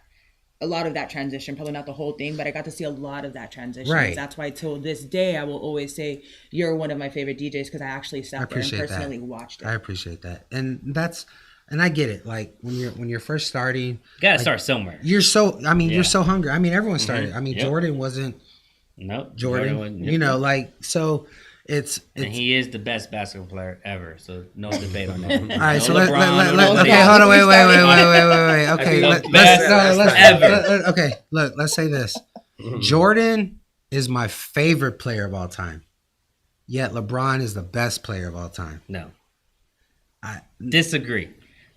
[SPEAKER 4] a lot of that transition. Probably not the whole thing, but I got to see a lot of that transition.
[SPEAKER 5] Right.
[SPEAKER 4] That's why till this day I will always say you're one of my favorite DJs, because I actually sat there and personally watched it.
[SPEAKER 5] I appreciate that, and I get it. Like when you're first starting,
[SPEAKER 3] You gotta
[SPEAKER 5] like,
[SPEAKER 3] start somewhere.
[SPEAKER 5] You're so hungry. I mean, everyone started. I mean,
[SPEAKER 3] Yep.
[SPEAKER 5] Jordan wasn't.
[SPEAKER 3] Nope.
[SPEAKER 5] Jordan,
[SPEAKER 3] wasn't-
[SPEAKER 5] you know, like, so it's
[SPEAKER 3] And he is the best basketball player ever, so no debate on that.
[SPEAKER 5] all right.
[SPEAKER 3] No
[SPEAKER 5] So
[SPEAKER 3] LeBron, no
[SPEAKER 5] okay,
[SPEAKER 3] nobody.
[SPEAKER 5] hold on, wait. Okay,
[SPEAKER 3] the
[SPEAKER 5] let's
[SPEAKER 3] best ever.
[SPEAKER 5] okay. Look, let's say this: Jordan is my favorite player of all time, yet LeBron is the best player of all time.
[SPEAKER 3] No.
[SPEAKER 5] I
[SPEAKER 3] Disagree.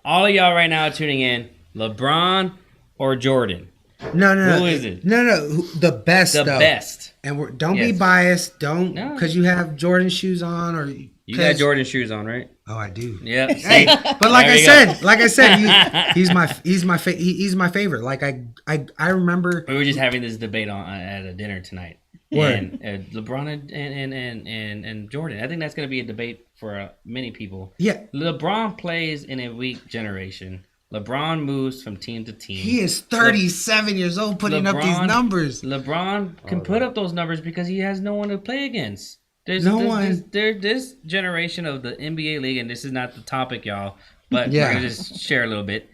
[SPEAKER 3] All of y'all right now tuning in, LeBron or Jordan?
[SPEAKER 5] no.
[SPEAKER 3] Who is it?
[SPEAKER 5] No. The best.
[SPEAKER 3] The
[SPEAKER 5] though.
[SPEAKER 3] best.
[SPEAKER 5] And don't be
[SPEAKER 3] Yes.
[SPEAKER 5] biased. Don't
[SPEAKER 3] No.
[SPEAKER 5] because you have Jordan shoes on or
[SPEAKER 3] You got Jordan shoes on, right?
[SPEAKER 5] Oh, I do.
[SPEAKER 3] Yep.
[SPEAKER 5] Hey,
[SPEAKER 3] See?
[SPEAKER 5] but like
[SPEAKER 3] There
[SPEAKER 5] I
[SPEAKER 3] you
[SPEAKER 5] said, he's my favorite. Like I remember.
[SPEAKER 3] We were just having this debate at a dinner tonight.
[SPEAKER 5] Word.
[SPEAKER 3] And LeBron and Jordan. I think that's going to be a debate for many people.
[SPEAKER 5] Yeah,
[SPEAKER 3] LeBron plays in a weak generation. LeBron moves from team to team.
[SPEAKER 5] he is 37 years old, putting up these
[SPEAKER 3] LeBron-
[SPEAKER 5] numbers.
[SPEAKER 3] LeBron can put up those numbers because he has no one to play against. This generation of the NBA league, and this is not the topic, y'all, but
[SPEAKER 5] Yeah.
[SPEAKER 3] we're going to just share a little bit.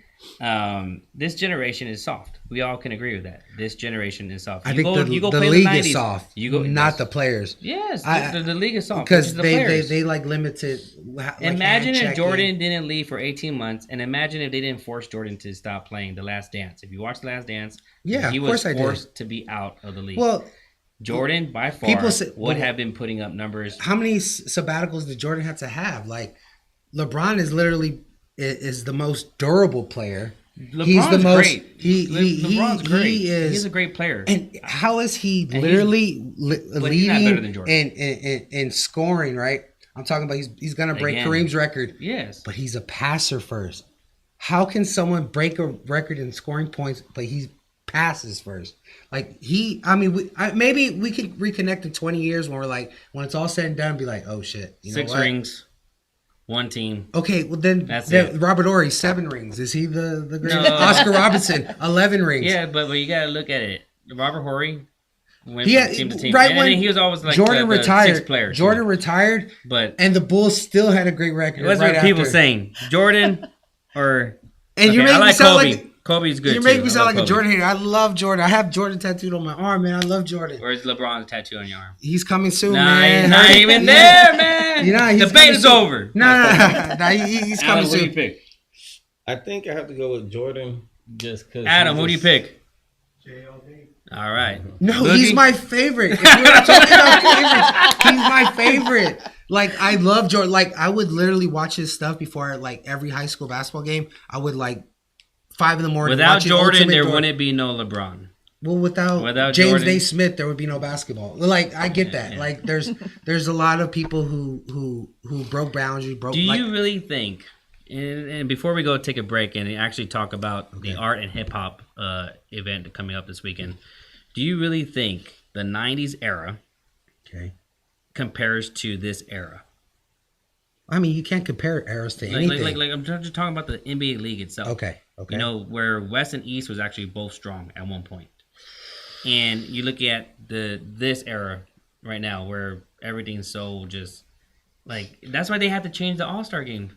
[SPEAKER 3] This generation is soft. We all can agree with that. This generation is soft.
[SPEAKER 5] I think the
[SPEAKER 3] play
[SPEAKER 5] league
[SPEAKER 3] the
[SPEAKER 5] is
[SPEAKER 3] 90s.
[SPEAKER 5] soft,
[SPEAKER 3] You go,
[SPEAKER 5] not the players.
[SPEAKER 3] Yes,
[SPEAKER 5] I-
[SPEAKER 3] the league is soft
[SPEAKER 5] Because
[SPEAKER 3] the
[SPEAKER 5] they
[SPEAKER 3] players.
[SPEAKER 5] like limited. Like,
[SPEAKER 3] Imagine
[SPEAKER 5] hand
[SPEAKER 3] if
[SPEAKER 5] checking.
[SPEAKER 3] Jordan didn't leave for 18 months, and imagine if they didn't force Jordan to stop playing The Last Dance. If you watch The Last Dance,
[SPEAKER 5] Yeah,
[SPEAKER 3] he
[SPEAKER 5] of
[SPEAKER 3] was
[SPEAKER 5] course I did.
[SPEAKER 3] forced to be out of the league.
[SPEAKER 5] Well,
[SPEAKER 3] Jordan, by far,
[SPEAKER 5] people say-
[SPEAKER 3] would have been putting up numbers.
[SPEAKER 5] how many sabbaticals did Jordan have to have? Like, LeBron is literally is the most durable player.
[SPEAKER 3] LeBron's
[SPEAKER 5] He's the most.
[SPEAKER 3] great.
[SPEAKER 5] LeBron's
[SPEAKER 3] great.
[SPEAKER 5] He is.
[SPEAKER 3] He's a great player.
[SPEAKER 5] And how is he
[SPEAKER 3] he's-
[SPEAKER 5] literally
[SPEAKER 3] but he's not
[SPEAKER 5] leading
[SPEAKER 3] better than Jordan.
[SPEAKER 5] and scoring? Right. I'm talking about he's gonna break
[SPEAKER 3] Again.
[SPEAKER 5] Kareem's record.
[SPEAKER 3] Yes.
[SPEAKER 5] But he's a passer first. How can someone break a record in scoring points, but he passes first? Like maybe we could reconnect in 20 years when we're like, when it's all said and done, be like, oh shit, you know
[SPEAKER 3] 6
[SPEAKER 5] what?
[SPEAKER 3] rings, 1 team.
[SPEAKER 5] Okay, well then,
[SPEAKER 3] That's it.
[SPEAKER 5] Robert Horry, 7 rings. Is he the great?
[SPEAKER 3] No.
[SPEAKER 5] Oscar Robertson, 11 rings.
[SPEAKER 3] Yeah, but you gotta look at it. Robert Horry went
[SPEAKER 5] He
[SPEAKER 3] from
[SPEAKER 5] had,
[SPEAKER 3] team to team.
[SPEAKER 5] right
[SPEAKER 3] and
[SPEAKER 5] when
[SPEAKER 3] then he was always like
[SPEAKER 5] Jordan
[SPEAKER 3] the
[SPEAKER 5] retired.
[SPEAKER 3] sixth player. too.
[SPEAKER 5] Jordan retired,
[SPEAKER 3] But
[SPEAKER 5] and the Bulls still had a great record.
[SPEAKER 3] what's
[SPEAKER 5] right
[SPEAKER 3] what people
[SPEAKER 5] after.
[SPEAKER 3] saying? Jordan or
[SPEAKER 5] And you're
[SPEAKER 3] okay, I
[SPEAKER 5] making me
[SPEAKER 3] like
[SPEAKER 5] sound
[SPEAKER 3] Kobe.
[SPEAKER 5] like
[SPEAKER 3] Kobe's good.
[SPEAKER 5] you're
[SPEAKER 3] too.
[SPEAKER 5] making me
[SPEAKER 3] I
[SPEAKER 5] sound
[SPEAKER 3] love
[SPEAKER 5] like a
[SPEAKER 3] Kobe.
[SPEAKER 5] Jordan hater. I love Jordan. I have Jordan tattooed on my arm, man. I love Jordan.
[SPEAKER 3] Where's LeBron's tattoo on your arm?
[SPEAKER 5] He's coming soon,
[SPEAKER 3] Nah,
[SPEAKER 5] man.
[SPEAKER 3] he's not even there, man.
[SPEAKER 5] You know, he's
[SPEAKER 3] Debate
[SPEAKER 5] coming
[SPEAKER 3] is
[SPEAKER 5] soon.
[SPEAKER 3] over.
[SPEAKER 5] No, he's coming
[SPEAKER 3] Adam, who do you
[SPEAKER 5] soon.
[SPEAKER 3] pick?
[SPEAKER 6] I think I have to go with Jordan just because.
[SPEAKER 3] Adam, who do you pick? All right.
[SPEAKER 5] No,
[SPEAKER 3] Boogie?
[SPEAKER 5] he's my favorite. If we're talking about favorites, he's my favorite. Like, I love Jordan. Like, I would literally watch his stuff before, like, every high school basketball game. I would, like, 5 in the morning.
[SPEAKER 3] Without
[SPEAKER 5] watching
[SPEAKER 3] Jordan,
[SPEAKER 5] Ultimate
[SPEAKER 3] there
[SPEAKER 5] Jordan.
[SPEAKER 3] wouldn't be no LeBron.
[SPEAKER 5] Well, without James
[SPEAKER 3] Jordan.
[SPEAKER 5] Naismith, there would be no basketball. Like, I get that.
[SPEAKER 3] Yeah.
[SPEAKER 5] Like, there's a lot of people who broke boundaries.
[SPEAKER 3] Do you really think, and before we go take a break and actually talk about the art and hip hop event coming up this weekend, do you really think the 90s era compares to this era?
[SPEAKER 5] I mean, you can't compare eras to anything.
[SPEAKER 3] Like I'm just talking about the NBA league itself.
[SPEAKER 5] Okay.
[SPEAKER 3] You know, where West and East was actually both strong at one point. And you look at this era right now where everything's so just like, that's why they had to change the All-Star game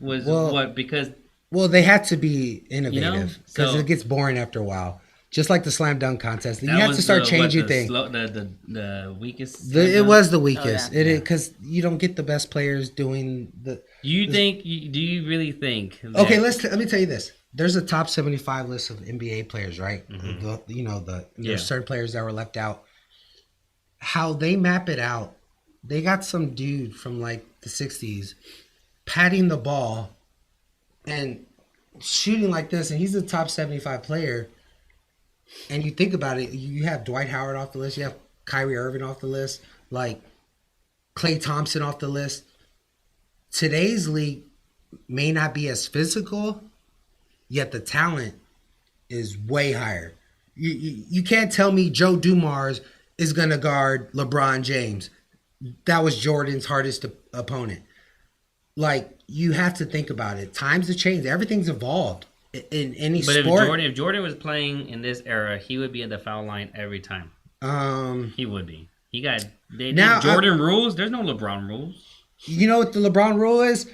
[SPEAKER 3] because
[SPEAKER 5] they had to be innovative because
[SPEAKER 3] So-
[SPEAKER 5] it gets boring after a while. Just like the slam dunk contest, you
[SPEAKER 3] that
[SPEAKER 5] have
[SPEAKER 3] was
[SPEAKER 5] to start changing
[SPEAKER 3] the
[SPEAKER 5] things.
[SPEAKER 3] The weakest.
[SPEAKER 5] It was the weakest.
[SPEAKER 4] Oh, yeah.
[SPEAKER 5] It is because you don't get the best players doing the.
[SPEAKER 3] Do you really think? That,
[SPEAKER 5] Okay, let me tell you this. There's a top 75 list of NBA players, right?
[SPEAKER 3] Mm-hmm.
[SPEAKER 5] There's certain players that were left out. How they map it out, they got some dude from like the 60s patting the ball and shooting like this, and he's a top 75 player. And you think about it, you have Dwight Howard off the list, you have Kyrie Irving off the list, like Klay Thompson off the list. Today's league may not be as physical, yet the talent is way higher. You can't tell me Joe Dumars is going to guard LeBron James. That was Jordan's hardest opponent. Like, you have to think about it. Times have changed. Everything's evolved in any sport.
[SPEAKER 3] But if Jordan was playing in this era, he would be in the foul line every time. He would be. He got Jordan rules. There's no LeBron rules.
[SPEAKER 5] You know what the LeBron rule is?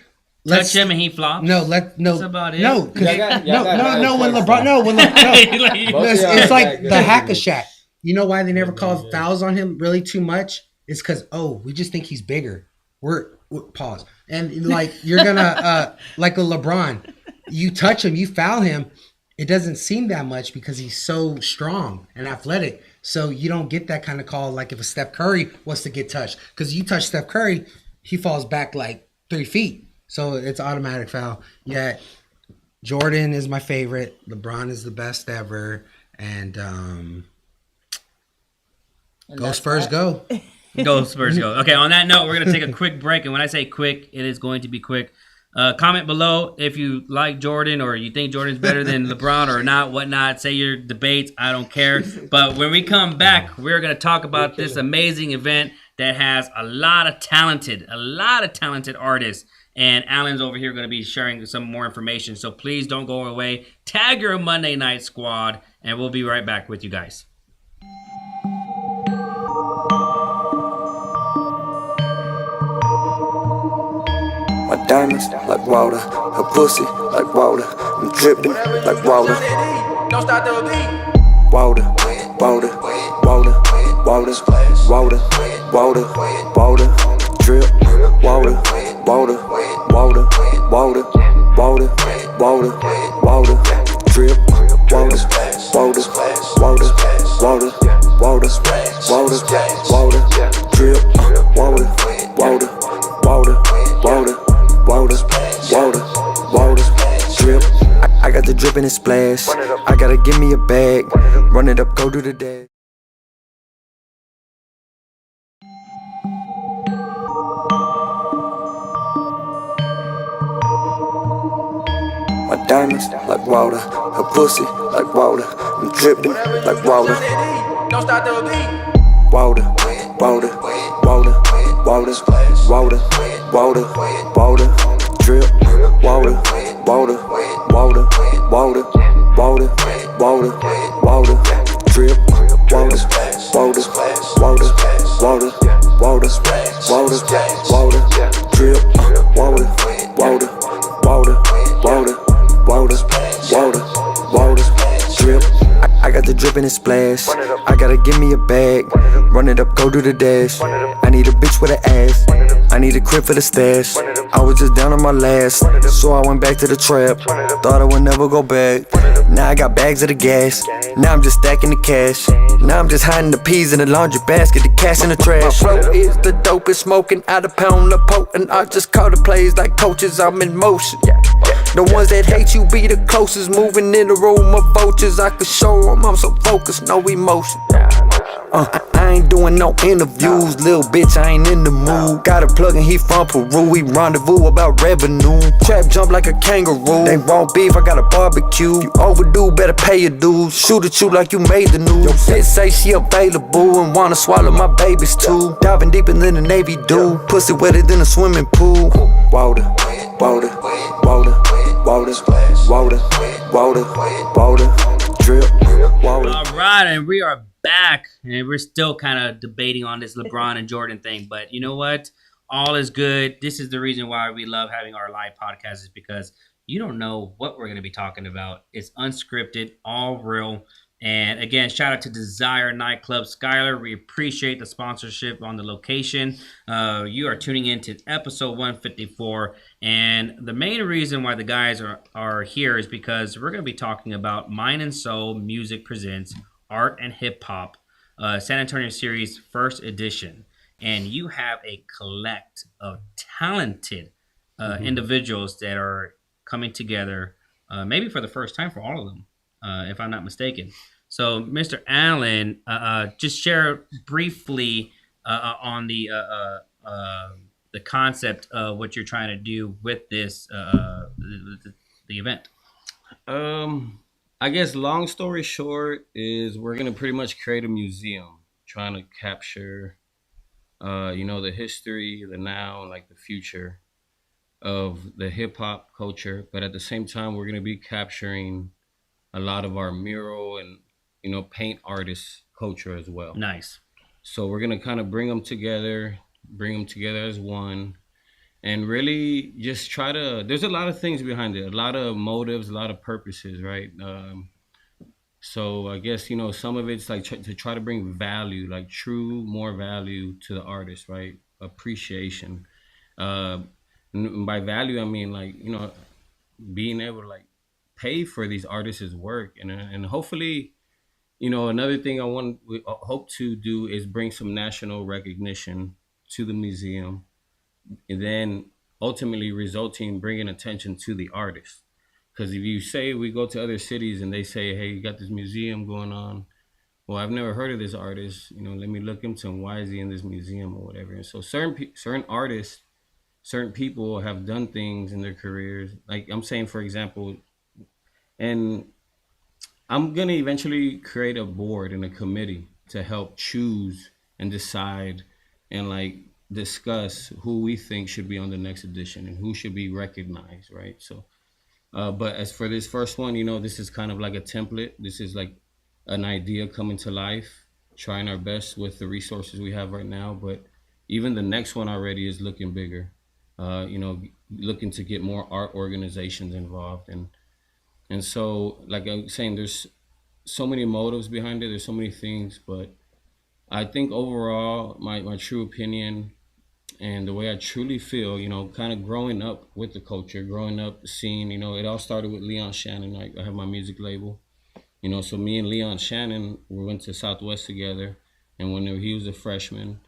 [SPEAKER 3] Touch him and he flops.
[SPEAKER 5] That's
[SPEAKER 3] about it.
[SPEAKER 5] No, when it's like the hack-a-shack. You know why they never called fouls on him really too much? It's because we just think he's bigger. We're pause. And like you're gonna like a LeBron, you touch him, you foul him, it doesn't seem that much because he's so strong and athletic. So you don't get that kind of call like if a Steph Curry wants to get touched. Because you touch Steph Curry, he falls back like 3 feet. So it's automatic foul. Yeah, Jordan is my favorite. LeBron is the best ever. And go Spurs, go.
[SPEAKER 3] Go Spurs, go. Okay, on that note, we're going to take a quick break. And when I say quick, it is going to be quick. Comment below if you like Jordan or you think Jordan's better than LeBron or not, whatnot. Say your debates. I don't care. But when we come back, we're going to talk about this amazing event that has a lot of talented artists. And Alan's over here going to be sharing some more information. So please don't go away. Tag your Monday Night Squad, and we'll be right back with you guys.
[SPEAKER 7] My diamonds like water, her pussy like water. I'm dripping like water.
[SPEAKER 1] Don't stop the beat.
[SPEAKER 7] Water, water, water, water, water, water, water, drip, water, water, water, water, water, water, water, drip, water, water, water, water, water, water, water, drip, water, water, water, water, water, water, water, drip. I got the drip and it splash. I gotta give me a bag. Run it up, go do the dash. My diamonds like water, her pussy like water. I'm dripping like water.
[SPEAKER 1] Don't stop the beat.
[SPEAKER 7] Water, water, water, water, water, water, water, drip, water, water, water, water, water, water, water, drip, water, water, water, water, water, water, water, drip, water, water, water, water, water, water, water, drip. I got the drip and it splash. I gotta give me a bag. Run it up, go do the dash. I need a bitch with an ass. I need a crib for the stash. I was just down on my last, so I went back to the trap. Thought I would never go back. Now I got bags of the gas. Now I'm just stacking the cash. Now I'm just hiding the peas in the laundry basket, the cash in the trash. My flow is the dopest, smoking out a pound of potent. I just call the plays like coaches, I'm in motion. The ones that hate you be the closest, moving in the room of vultures. I could show them I'm so focused, no emotion. I ain't doing no interviews. Little bitch, I ain't in the mood. Got a plug and he from Peru. We rendezvous about revenue. Trap jump like a kangaroo. They want beef, I got a barbecue. You overdue, better pay your dues. Shoot at you like you made the news. Your bitch say she available and wanna swallow my babies too. Diving deeper than the Navy do. Pussy wetter than a swimming pool. Water, water, water, water, water, water, water, drip, water.
[SPEAKER 3] All right, and we are back, and we're still kind of debating on this LeBron and Jordan thing, but you know what? All is good. This is the reason why we love having our live podcast, is because you don't know what we're going to be talking about. It's unscripted, all real. And again, shout out to Desire Nightclub Skylar. We appreciate the sponsorship on the location. You are tuning in to episode 154. And the main reason why the guys are here is because we're going to be talking about Mind and Soul Music Presents Art and Hip Hop San Antonio Series First Edition. And you have a collect of talented individuals that are coming together, maybe for the first time for all of them, if I'm not mistaken. So, Mr. Allen, just share briefly on the concept of what you're trying to do with this the event.
[SPEAKER 6] I guess long story short is we're gonna pretty much create a museum, trying to capture, the history, the now, like the future of the hip hop culture. But at the same time, we're gonna be capturing a lot of our mural and paint artist culture as well.
[SPEAKER 3] Nice.
[SPEAKER 6] So we're gonna kind of bring them together as one, and really just try to. There's a lot of things behind it, a lot of motives, a lot of purposes, right? So I guess some of it's like to try to bring value, like more value to the artist, right? Appreciation. And by value, I mean like being able to like pay for these artists' work, and hopefully. Another thing we hope to do is bring some national recognition to the museum, and then ultimately bringing attention to the artist. Because if you say we go to other cities and they say, hey, you got this museum going on, well, I've never heard of this artist, let me look into him. Why is he in this museum or whatever? And so certain artists, certain people have done things in their careers. Like I'm saying, for example, and I'm going to eventually create a board and a committee to help choose and decide and like discuss who we think should be on the next edition and who should be recognized, right? So, but as for this first one, this is kind of like a template. This is like an idea coming to life, trying our best with the resources we have right now. But even the next one already is looking bigger, looking to get more art organizations involved. And so, like I was saying, there's so many motives behind it. There's so many things, but I think overall, my true opinion and the way I truly feel, kind of growing up with the culture, growing up seeing, it all started with Leon Shannon. I have my music label, so me and Leon Shannon, we went to Southwest together. And when he was a freshman,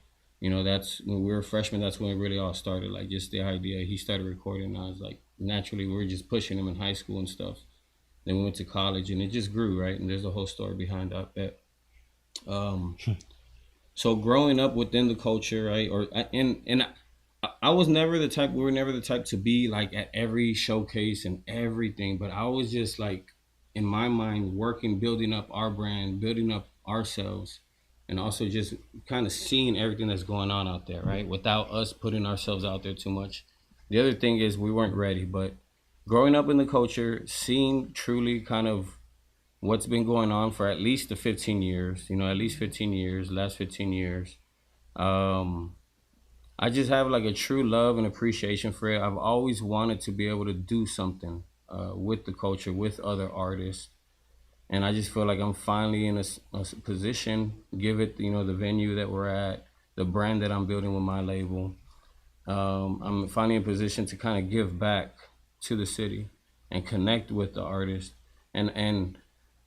[SPEAKER 6] that's when we were freshmen, that's when it really all started. Like just the idea, he started recording. And I was like, naturally, we were just pushing him in high school and stuff. Then we went to college and it just grew, right? And there's a whole story behind that. So growing up within the culture, right? I was never the type, we were never the type to be like at every showcase and everything, but I was just like, in my mind, working, building up our brand, building up ourselves, and also just kind of seeing everything that's going on out there, right? Without us putting ourselves out there too much. The other thing is we weren't ready, but growing up in the culture, seeing truly kind of what's been going on for at least the 15 years, last 15 years. I just have like a true love and appreciation for it. I've always wanted to be able to do something with the culture, with other artists. And I just feel like I'm finally in a position, give it, the venue that we're at, the brand that I'm building with my label. I'm finally in a position to kind of give back to the city and connect with the artist and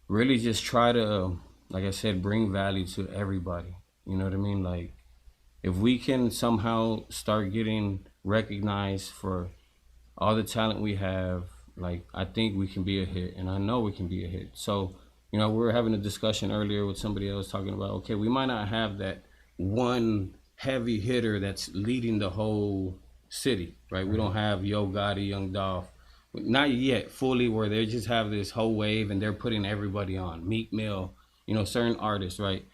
[SPEAKER 6] really just try to, like I said, bring value to everybody. You know what I mean? Like if we can somehow start getting recognized for all the talent we have, like I think we can be a hit, and I know we can be a hit. So, we were having a discussion earlier with somebody else talking about, okay, we might not have that one heavy hitter that's leading the whole city, right? We don't have Yo Gotti, Young Dolph, not yet fully, where they just have this whole wave and they're putting everybody on. Meek Mill, you know, certain artists, right?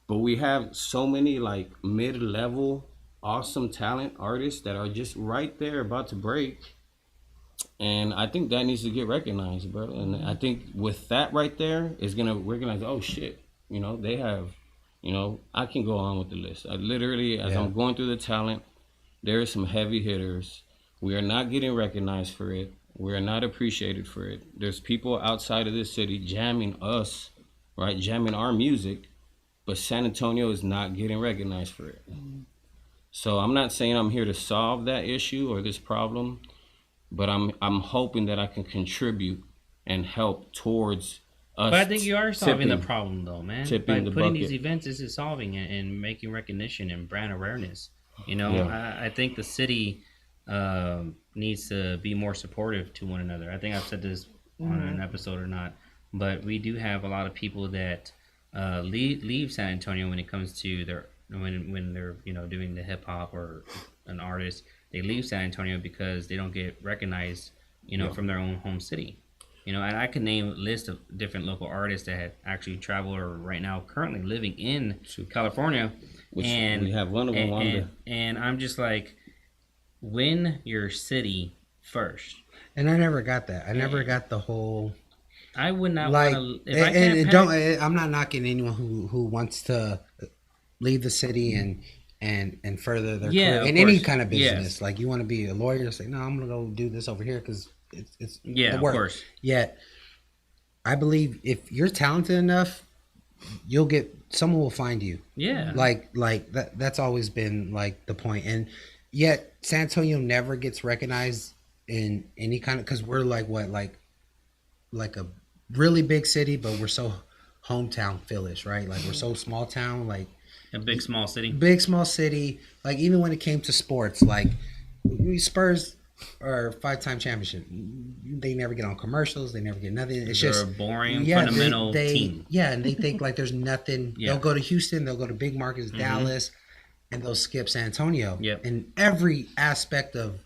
[SPEAKER 6] But we have so many like mid-level, awesome talent artists that are just right there about to break. And I think that needs to get recognized, bro. And I think with that right there, it's gonna recognize, oh shit, you know, they have, you know, I can go on with the list. I literally, as I'm going through the talent, there are some heavy hitters. We are not getting recognized for it. We are not appreciated for it. There's people outside of this city jamming us, right? Jamming our music, but San Antonio is not getting recognized for it. So I'm not saying I'm here to solve that issue or this problem, but I'm hoping that I can contribute and help towards us.
[SPEAKER 3] But I think you are solving the
[SPEAKER 6] tipping-
[SPEAKER 3] problem, though, man.
[SPEAKER 6] tipping
[SPEAKER 3] By
[SPEAKER 6] the
[SPEAKER 3] putting
[SPEAKER 6] bucket.
[SPEAKER 3] these events, this is solving it and making recognition and brand awareness. You know,
[SPEAKER 6] Yeah.
[SPEAKER 3] I think the city needs to be more supportive to one another. I think I've said this on an episode or not, but we do have a lot of people that leave San Antonio when it comes to their when they're, you know, doing the hip hop or an artist. They leave San Antonio because they don't get recognized, you know, from their own home city. You know, and I could name a list of different local artists that had actually traveled or right now currently living in California.
[SPEAKER 6] Which
[SPEAKER 3] And
[SPEAKER 6] we have one of them, Wanda.
[SPEAKER 3] and I'm just like, win your city first.
[SPEAKER 5] And I never got that. I never got the whole
[SPEAKER 3] I would not
[SPEAKER 5] like.
[SPEAKER 3] want to. If I
[SPEAKER 5] And
[SPEAKER 3] can't
[SPEAKER 5] don't.
[SPEAKER 3] pack-
[SPEAKER 5] I'm not knocking anyone who wants to leave the city and further their
[SPEAKER 3] Yeah,
[SPEAKER 5] career
[SPEAKER 3] of
[SPEAKER 5] in any
[SPEAKER 3] course.
[SPEAKER 5] kind of business.
[SPEAKER 3] Yes.
[SPEAKER 5] Like you want to be a lawyer, say no, I'm gonna go do this over here because it's
[SPEAKER 3] Yeah,
[SPEAKER 5] the
[SPEAKER 3] of
[SPEAKER 5] work.
[SPEAKER 3] course.
[SPEAKER 5] Yet, I believe if you're talented enough, you'll get someone will find you.
[SPEAKER 3] Yeah.
[SPEAKER 5] Like that. That's always been like the point. And yet, San Antonio never gets recognized in any kind of because we're like what like a really big city, but we're so hometown feelish, right? Like we're so small town, like
[SPEAKER 3] a big small city.
[SPEAKER 5] big small city. Like even when it came to sports, like Spurs are 5-time championship. They never get on commercials. They never get nothing. It's
[SPEAKER 3] They're
[SPEAKER 5] just
[SPEAKER 3] a boring,
[SPEAKER 5] yeah,
[SPEAKER 3] fundamental
[SPEAKER 5] they,
[SPEAKER 3] team.
[SPEAKER 5] Yeah, and they think like there's nothing.
[SPEAKER 3] Yeah.
[SPEAKER 5] They'll go to Houston. They'll go to big markets, Dallas, and they'll skip San Antonio.
[SPEAKER 3] Yep.
[SPEAKER 5] In every aspect of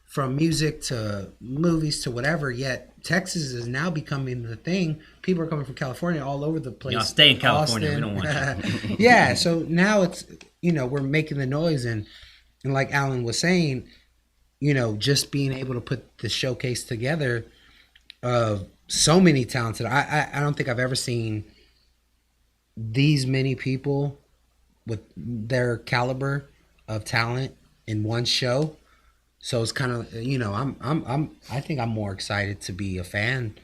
[SPEAKER 5] from music to movies to whatever. Yet Texas is now becoming the thing. People are coming from California all over the place.
[SPEAKER 3] Y'all stay in California. We don't want you.
[SPEAKER 5] Yeah, so now it's we're making the noise and like Alan was saying, just being able to put the showcase together of so many talented. I don't think I've ever seen these many people with their caliber of talent in one show. So it's kind of I think I'm more excited to be a fan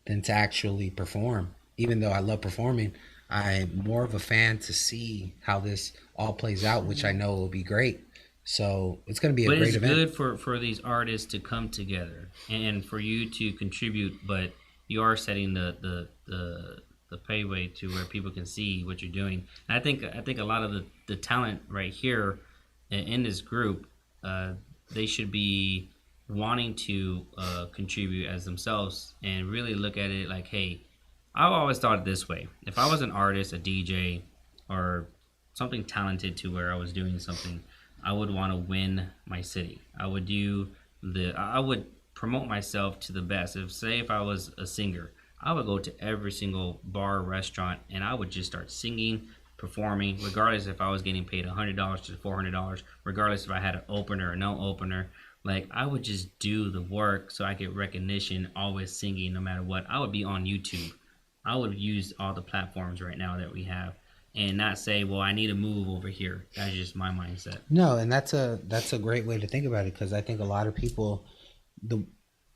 [SPEAKER 5] than to actually perform. Even though I love performing, I'm more of a fan to see how this all plays out, which I know will be great. So it's going to be a
[SPEAKER 3] But
[SPEAKER 5] great
[SPEAKER 3] it's
[SPEAKER 5] event.
[SPEAKER 3] good for these artists to come together and for you to contribute. But you are setting the payway to where people can see what you're doing. And I think a lot of the talent right here in this group, they should be wanting to contribute as themselves and really look at it like, hey, I've always thought it this way. If I was an artist, a DJ, or something talented to where I was doing something, I would want to win my city. I would promote myself to the best. If I was a singer, I would go to every single bar, restaurant, and I would just start singing, performing, regardless if I was getting paid $100 to $400, regardless if I had an opener or no opener. Like, I would just do the work so I get recognition, always singing no matter what. I would be on YouTube. I would use all the platforms right now that we have and not say, well, I need to move over here. That's just my mindset.
[SPEAKER 5] No, and that's a great way to think about it, because I think a lot of people,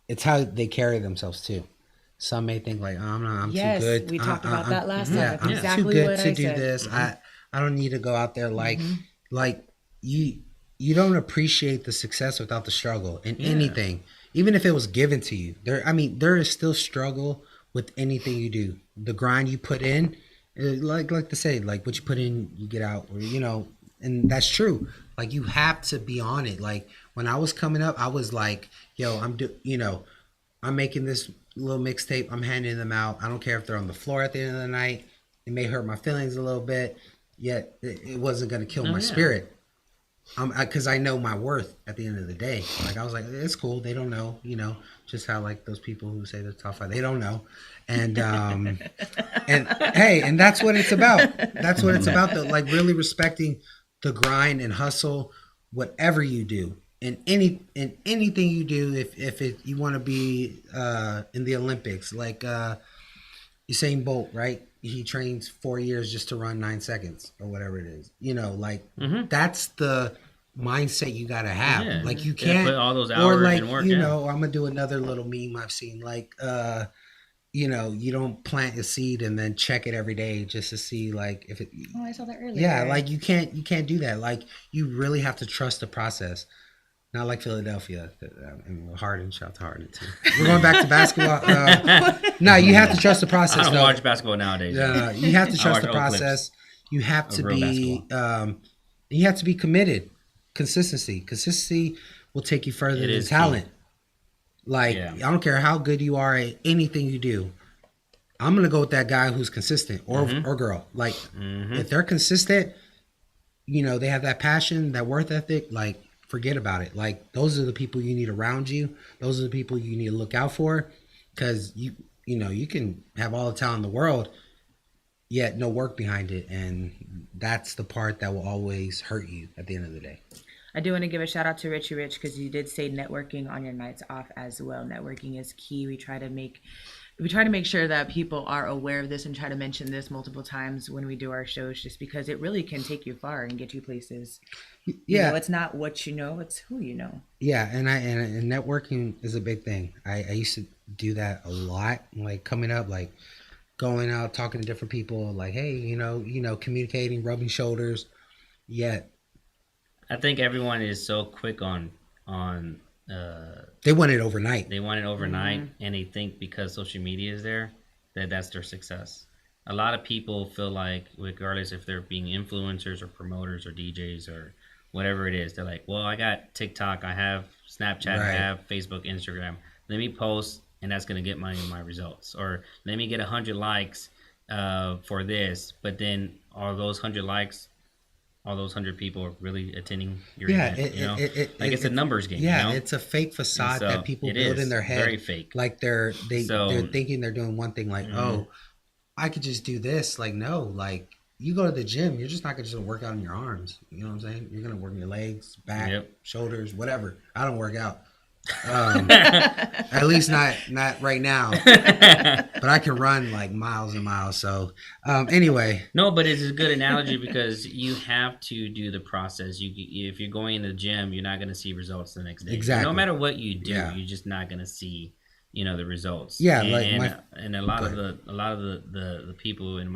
[SPEAKER 5] it's how they carry themselves too. Some may think like, oh, I'm
[SPEAKER 4] Yes,
[SPEAKER 5] too good.
[SPEAKER 4] we talked about that last time.
[SPEAKER 5] Yeah,
[SPEAKER 4] That's
[SPEAKER 5] I'm
[SPEAKER 4] exactly
[SPEAKER 5] too good
[SPEAKER 4] what
[SPEAKER 5] to
[SPEAKER 4] I
[SPEAKER 5] do
[SPEAKER 4] said.
[SPEAKER 5] this. I don't need to go out there like you don't appreciate the success without the struggle in anything, even if it was given to you. There is still struggle with anything you do. The grind you put in, like to say, like what you put in, you get out, or and that's true. Like you have to be on it. Like when I was coming up, I was like, yo, I'm making this little mixtape. I'm handing them out. I don't care if they're on the floor at the end of the night. It may hurt my feelings a little bit. yet it wasn't going to kill my spirit. Because I know my worth at the end of the day. Like, I was like, it's cool. They don't know, just how like those people who say they're tough, they don't know. And and hey, and that's what it's about. That's what it's about, though. Like, really respecting the grind and hustle, whatever you do, in anything you do. If you want to be in the Olympics, like Usain Bolt, right? He trains 4 years just to run 9 seconds or whatever it is. That's the mindset you gotta have.
[SPEAKER 3] Yeah.
[SPEAKER 5] Like, you can't
[SPEAKER 3] put all those hours
[SPEAKER 5] or like
[SPEAKER 3] in work,
[SPEAKER 5] I'm gonna do another little meme I've seen. Like, you don't plant a seed and then check it every day just to see like if it.
[SPEAKER 4] Oh, I saw that earlier.
[SPEAKER 5] Yeah, like you can't do that. Like, you really have to trust the process. Not like Philadelphia. Harden, shout out to Harden too. We're going back to basketball. No, you have to trust the process.
[SPEAKER 3] I don't watch basketball nowadays.
[SPEAKER 5] No, you have to trust the process. You have to be. You have to be committed. Consistency will take you further than talent. Like, I don't care how good you are at anything you do. I'm gonna go with that guy who's consistent, or girl. Like, if they're consistent, they have that passion, that work ethic. Like, forget about it. Like, those are the people you need around you. Those are the people you need to look out for, because you can have all the talent in the world, yet no work behind it, and that's the part that will always hurt you at the end of the day.
[SPEAKER 4] I do want to give a shout out to Richie Rich, because you did say networking on your nights off as well. Networking is key. We try to make sure that people are aware of this and try to mention this multiple times when we do our shows, just because it really can take you far and get you places.
[SPEAKER 5] Yeah,
[SPEAKER 4] it's not what you know, it's who you know.
[SPEAKER 5] Yeah, and networking is a big thing. I used to do that a lot, like coming up, like going out, talking to different people, like, hey, communicating, rubbing shoulders. Yet
[SPEAKER 3] I think everyone is so quick on
[SPEAKER 5] they want it overnight.
[SPEAKER 3] And they think because social media is there that's their success. A lot of people feel like, regardless if they're being influencers or promoters or DJs or whatever it is, they're like, well, I got TikTok, I have Snapchat, I have Facebook, Instagram. Let me post, and that's going to get my results. Or let me get 100 likes for this. But then are those 100 likes, all those 100 people are really attending your event? It's a numbers game.
[SPEAKER 5] It's a fake facade that people build in their head.
[SPEAKER 3] Very fake.
[SPEAKER 5] Like they're thinking they're doing one thing. Like, oh, I could just do this. Like, no, like, you go to the gym, you're just not gonna just work out in your arms. You know what I'm saying? You're gonna work in your legs, back, shoulders, whatever. I don't work out. At least not right now. But I can run like miles and miles. So anyway.
[SPEAKER 3] No, but it's a good analogy, because you have to do the process. If you're going to the gym, you're not gonna see results the next day.
[SPEAKER 5] Exactly.
[SPEAKER 3] No matter what you do, you're just not gonna see the results.
[SPEAKER 5] Yeah,
[SPEAKER 3] and a lot of the people, in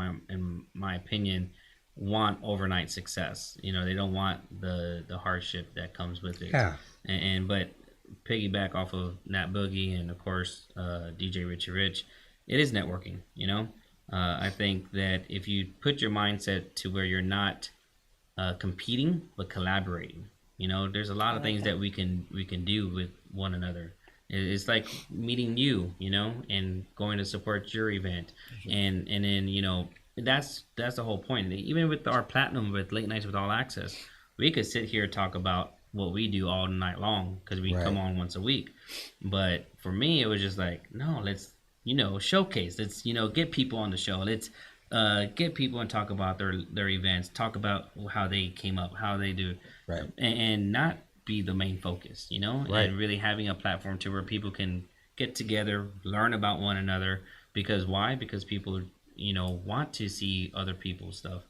[SPEAKER 3] my opinion, want overnight success. They don't want the hardship that comes with it.
[SPEAKER 5] Yeah.
[SPEAKER 3] But piggyback off of Nat Boogie and of course DJ Richie Rich, it is networking. I think that if you put your mindset to where you're not competing but collaborating, there's a lot of things that we can do with one another. It's like meeting you, and going to support your event, and then that's the whole point. Even with our platinum, with Late Nights with All Access, we could sit here and talk about what we do all night long, because we come on once a week. But for me, it was just like, no, let's showcase. Let's get people on the show. Let's get people and talk about their events, talk about how they came up, how they do, and not be the main focus, and really having a platform to where people can get together, learn about one another. Because why? Because people want to see other people's stuff,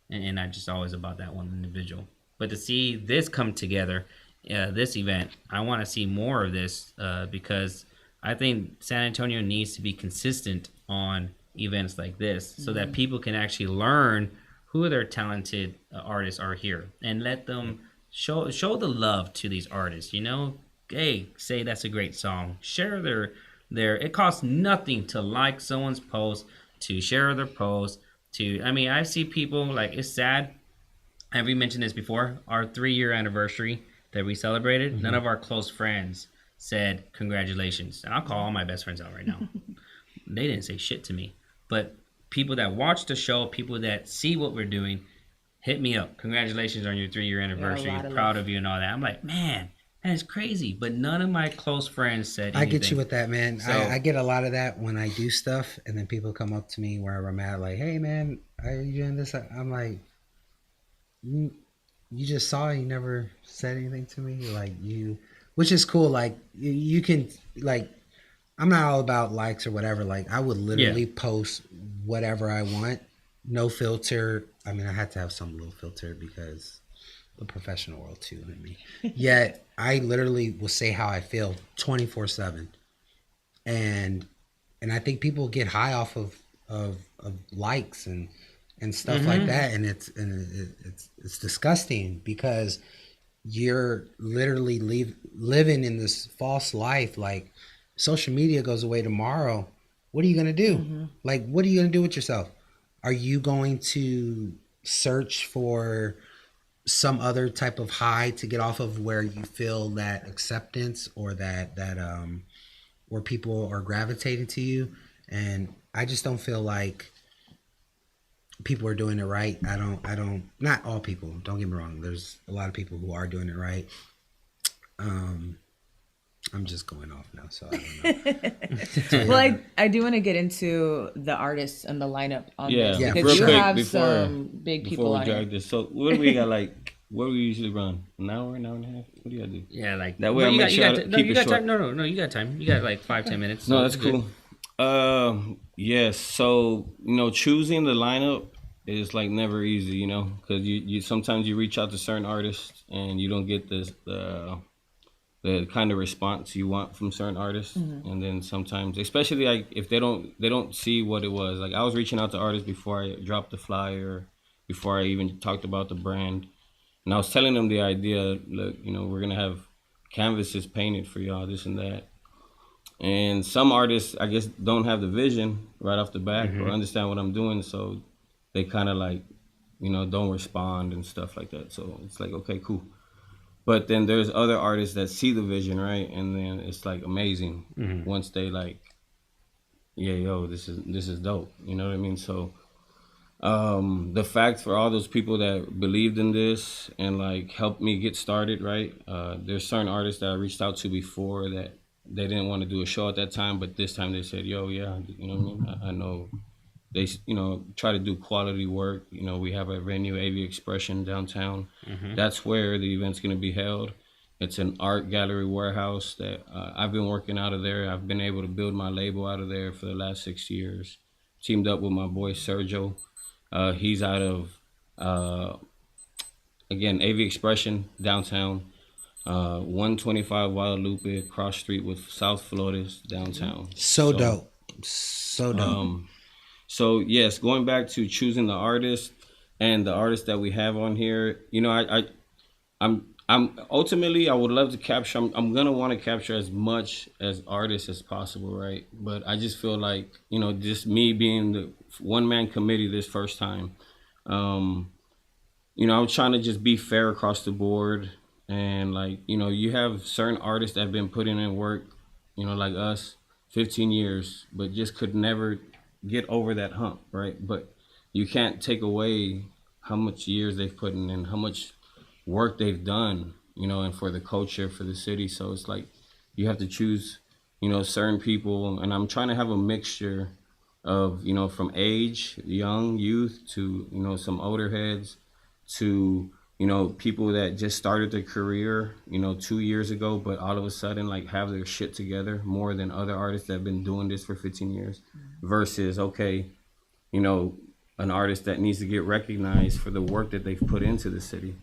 [SPEAKER 3] and not just always about that one individual. But to see this come together, this event, I want to see more of this, because I think San Antonio needs to be consistent on events like this, so that people can actually learn who their talented artists are here, and let them show the love to these artists. Hey, say that's a great song. Share their. It costs nothing to like someone's post, to share their post. I see people, like, it's sad. Have we mentioned this before? Our 3-year anniversary that we celebrated, none of our close friends said congratulations. And I'll call all my best friends out right now. They didn't say shit to me. But people that watch the show, people that see what we're doing, hit me up. Congratulations on your 3-year anniversary. Proud of you and all that. I'm like, man, that's crazy. But none of my close friends said anything.
[SPEAKER 5] I get you with that, man.
[SPEAKER 3] So,
[SPEAKER 5] I get a lot of that when I do stuff, and then people come up to me wherever I'm at, like, hey, man, are you doing this? I'm like, you just saw it, you never said anything to me, like, which is cool. Like, you can, like, I'm not all about likes or whatever. Like, I would literally post whatever I want, no filter. I mean, I had to have some little filter because the professional world too in me. Yet I literally will say how I feel 24/7, and I think people get high off of likes and stuff like that, and it's disgusting because you're literally living in this false life. Like, social media goes away tomorrow. What are you gonna do? Like, what are you gonna do with yourself? Are you going to search for some other type of high to get off of where you feel that acceptance or that where people are gravitating to you? And I just don't feel like people are doing it right. I don't, not all people, don't get me wrong. There's a lot of people who are doing it right. I'm just going off now, so I don't know.
[SPEAKER 4] Well, I do want to get into the artists and the lineup on this.
[SPEAKER 6] Yeah,
[SPEAKER 4] Because you
[SPEAKER 6] quick,
[SPEAKER 4] have some big people on
[SPEAKER 6] drag
[SPEAKER 4] it.
[SPEAKER 6] this. So what do we got, like, what do we usually run? An hour and a half? What do you gotta do?
[SPEAKER 3] Yeah, like
[SPEAKER 6] that way.
[SPEAKER 3] No,
[SPEAKER 6] I
[SPEAKER 3] you got time. No, you got time. You got like 5-10 minutes.
[SPEAKER 6] No, that's cool. Yes. So, choosing the lineup is like never easy, because you sometimes you reach out to certain artists and you don't get the kind of response you want from certain artists, and then sometimes, especially like if they don't see what it was. Like, I was reaching out to artists before I dropped the flyer, before I even talked about the brand, and I was telling them the idea. Look, we're gonna have canvases painted for y'all, this and that. And some artists, I guess, don't have the vision right off the bat or understand what I'm doing, so they kind of like, don't respond and stuff like that. So it's like, okay, cool. But then there's other artists that see the vision, right? And then it's like amazing once they like, yeah, yo, this is dope. You know what I mean? So the fact for all those people that believed in this and like helped me get started, right? There's certain artists that I reached out to before that they didn't want to do a show at that time, but this time they said, yo, yeah, you know what I mean? I know. They, try to do quality work. We have a venue, AV Expression, downtown. That's where the event's going to be held. It's an art gallery warehouse that I've been working out of there. I've been able to build my label out of there for the last 6 years. Teamed up with my boy Sergio. He's out of, again, AV Expression, downtown. 125 Guadalupe, cross street with South Florida's downtown.
[SPEAKER 5] So dope. So dope.
[SPEAKER 6] So yes, going back to choosing the artist and the artists that we have on here, I'm ultimately I would love to capture. I'm gonna want to capture as much as artists as possible, right? But I just feel like just me being the one-man committee this first time, I'm trying to just be fair across the board, and like you have certain artists that have been putting in work, like us, 15 years, but just could never get over that hump, right? But you can't take away how much years they've put in and how much work they've done, and for the culture, for the city. So it's like you have to choose, certain people, and I'm trying to have a mixture of, from age, young youth to, some older heads to, people that just started their career, 2 years ago, but all of a sudden like have their shit together more than other artists that have been doing this for 15 years versus, okay, an artist that needs to get recognized for the work that they've put into the city.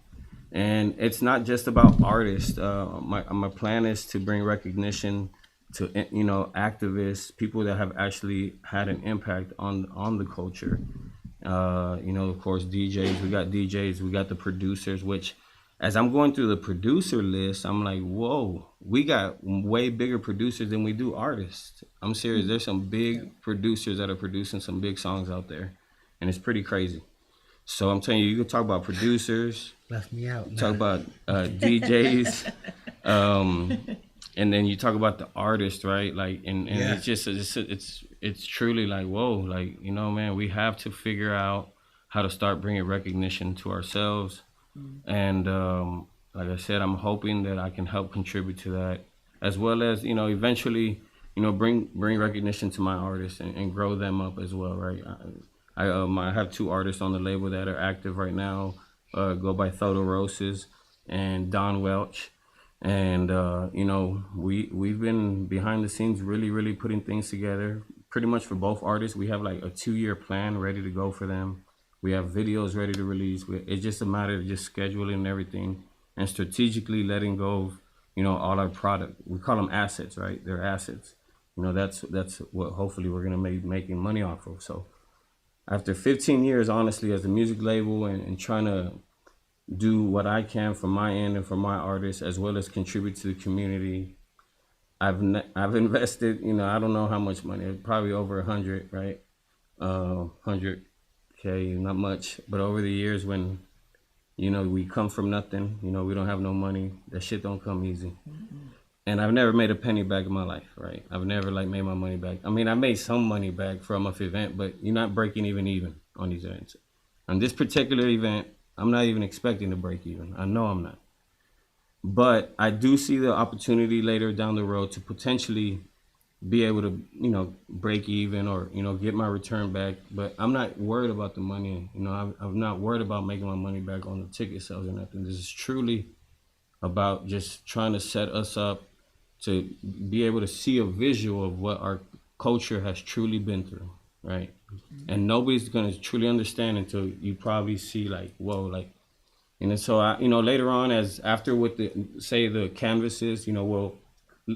[SPEAKER 6] And it's not just about artists. My plan is to bring recognition to, activists, people that have actually had an impact on the culture. Of course, DJs, we got the producers, which as I'm going through the producer list, I'm like, whoa, we got way bigger producers than we do artists. I'm serious. There's some big producers that are producing some big songs out there, and it's pretty crazy. So I'm telling you, you can talk about producers,
[SPEAKER 5] Left me out.
[SPEAKER 6] talk about DJs, and then you talk about the artist, right? Like, and it's just it's truly like, whoa, like, man, we have to figure out how to start bringing recognition to ourselves. And like I said, I'm hoping that I can help contribute to that, as well as, you know, eventually, you know, bring recognition to my artists and grow them up as well, right? I have 2 artists on the label that are active right now, go by Thodo Roses and Don Welch. And, you know, we've been behind the scenes really putting things together. Pretty much for both artists, we have like a 2-year plan ready to go for them. We have videos ready to release. It's just a matter of just scheduling everything and strategically letting go of, you know, all our product. We call them assets, right? They're assets. You know, that's what hopefully we're gonna making money off of. So after 15 years, honestly, as a music label and trying to do what I can from my end and from my artists, as well as contribute to the community, I've invested, you know, I don't know how much money, probably over 100, right? 100K, not much, but over the years when, you know, we come from nothing, you know, we don't have no money, that shit don't come easy. And I've never made a penny back in my life, right? I've never like made my money back. I mean, I made some money back from an event, but you're not breaking even on these events. On this particular event, I'm not even expecting to break even. I know I'm not. But I do see the opportunity later down the road to potentially be able to, you know, break even or, you know, get my return back. But I'm not worried about the money. You know, I'm not worried about making my money back on the ticket sales or nothing. This is truly about just trying to set us up to be able to see a visual of what our culture has truly been through, right? And nobody's gonna truly understand until you probably see like, whoa, like, and so I, you know, later on, as after with the canvases, you know, we'll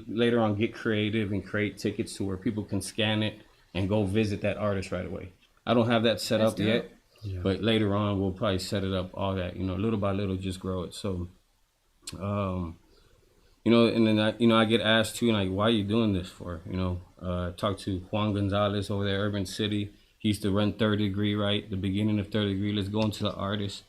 [SPEAKER 6] later on get creative and create tickets to where people can scan it and go visit that artist right away. I don't have that set up yet, but later on we'll probably set it up, all that, you know, little by little, just grow it. So, you know, and then I get asked too, like, why are you doing this for? You know, I talked to Juan Gonzalez over there, Urban City. He used to run Third Degree, right? The beginning of Third Degree. Let's go into the artist.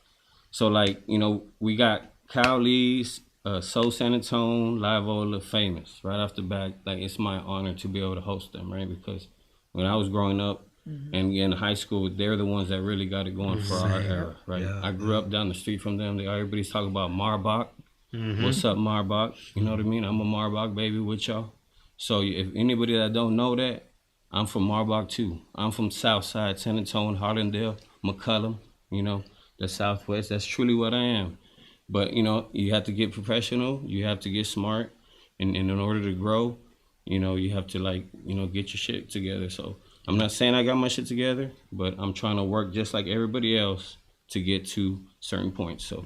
[SPEAKER 6] So, like, you know, we got Kyle Lee's, Soul San Antonio, Live Ola, Famous right off the bat. Like, it's my honor to be able to host them, right? Because when I was growing up and in high school, they're the ones that really got it going for our era, right? Yeah, I grew up down the street from them. Everybody's talking about Marbach. What's up, Marbach? You know what I mean? I'm a Marbach baby with y'all. So if anybody that don't know that, I'm from Marbach too. I'm from Southside, San Antonio, Harlandale, McCullum, you know, the Southwest. That's truly what I am. But, you know, you have to get professional. You have to get smart. And in order to grow, you know, you have to, like, you know, get your shit together. So I'm not saying I got my shit together, but I'm trying to work just like everybody else to get to certain points. So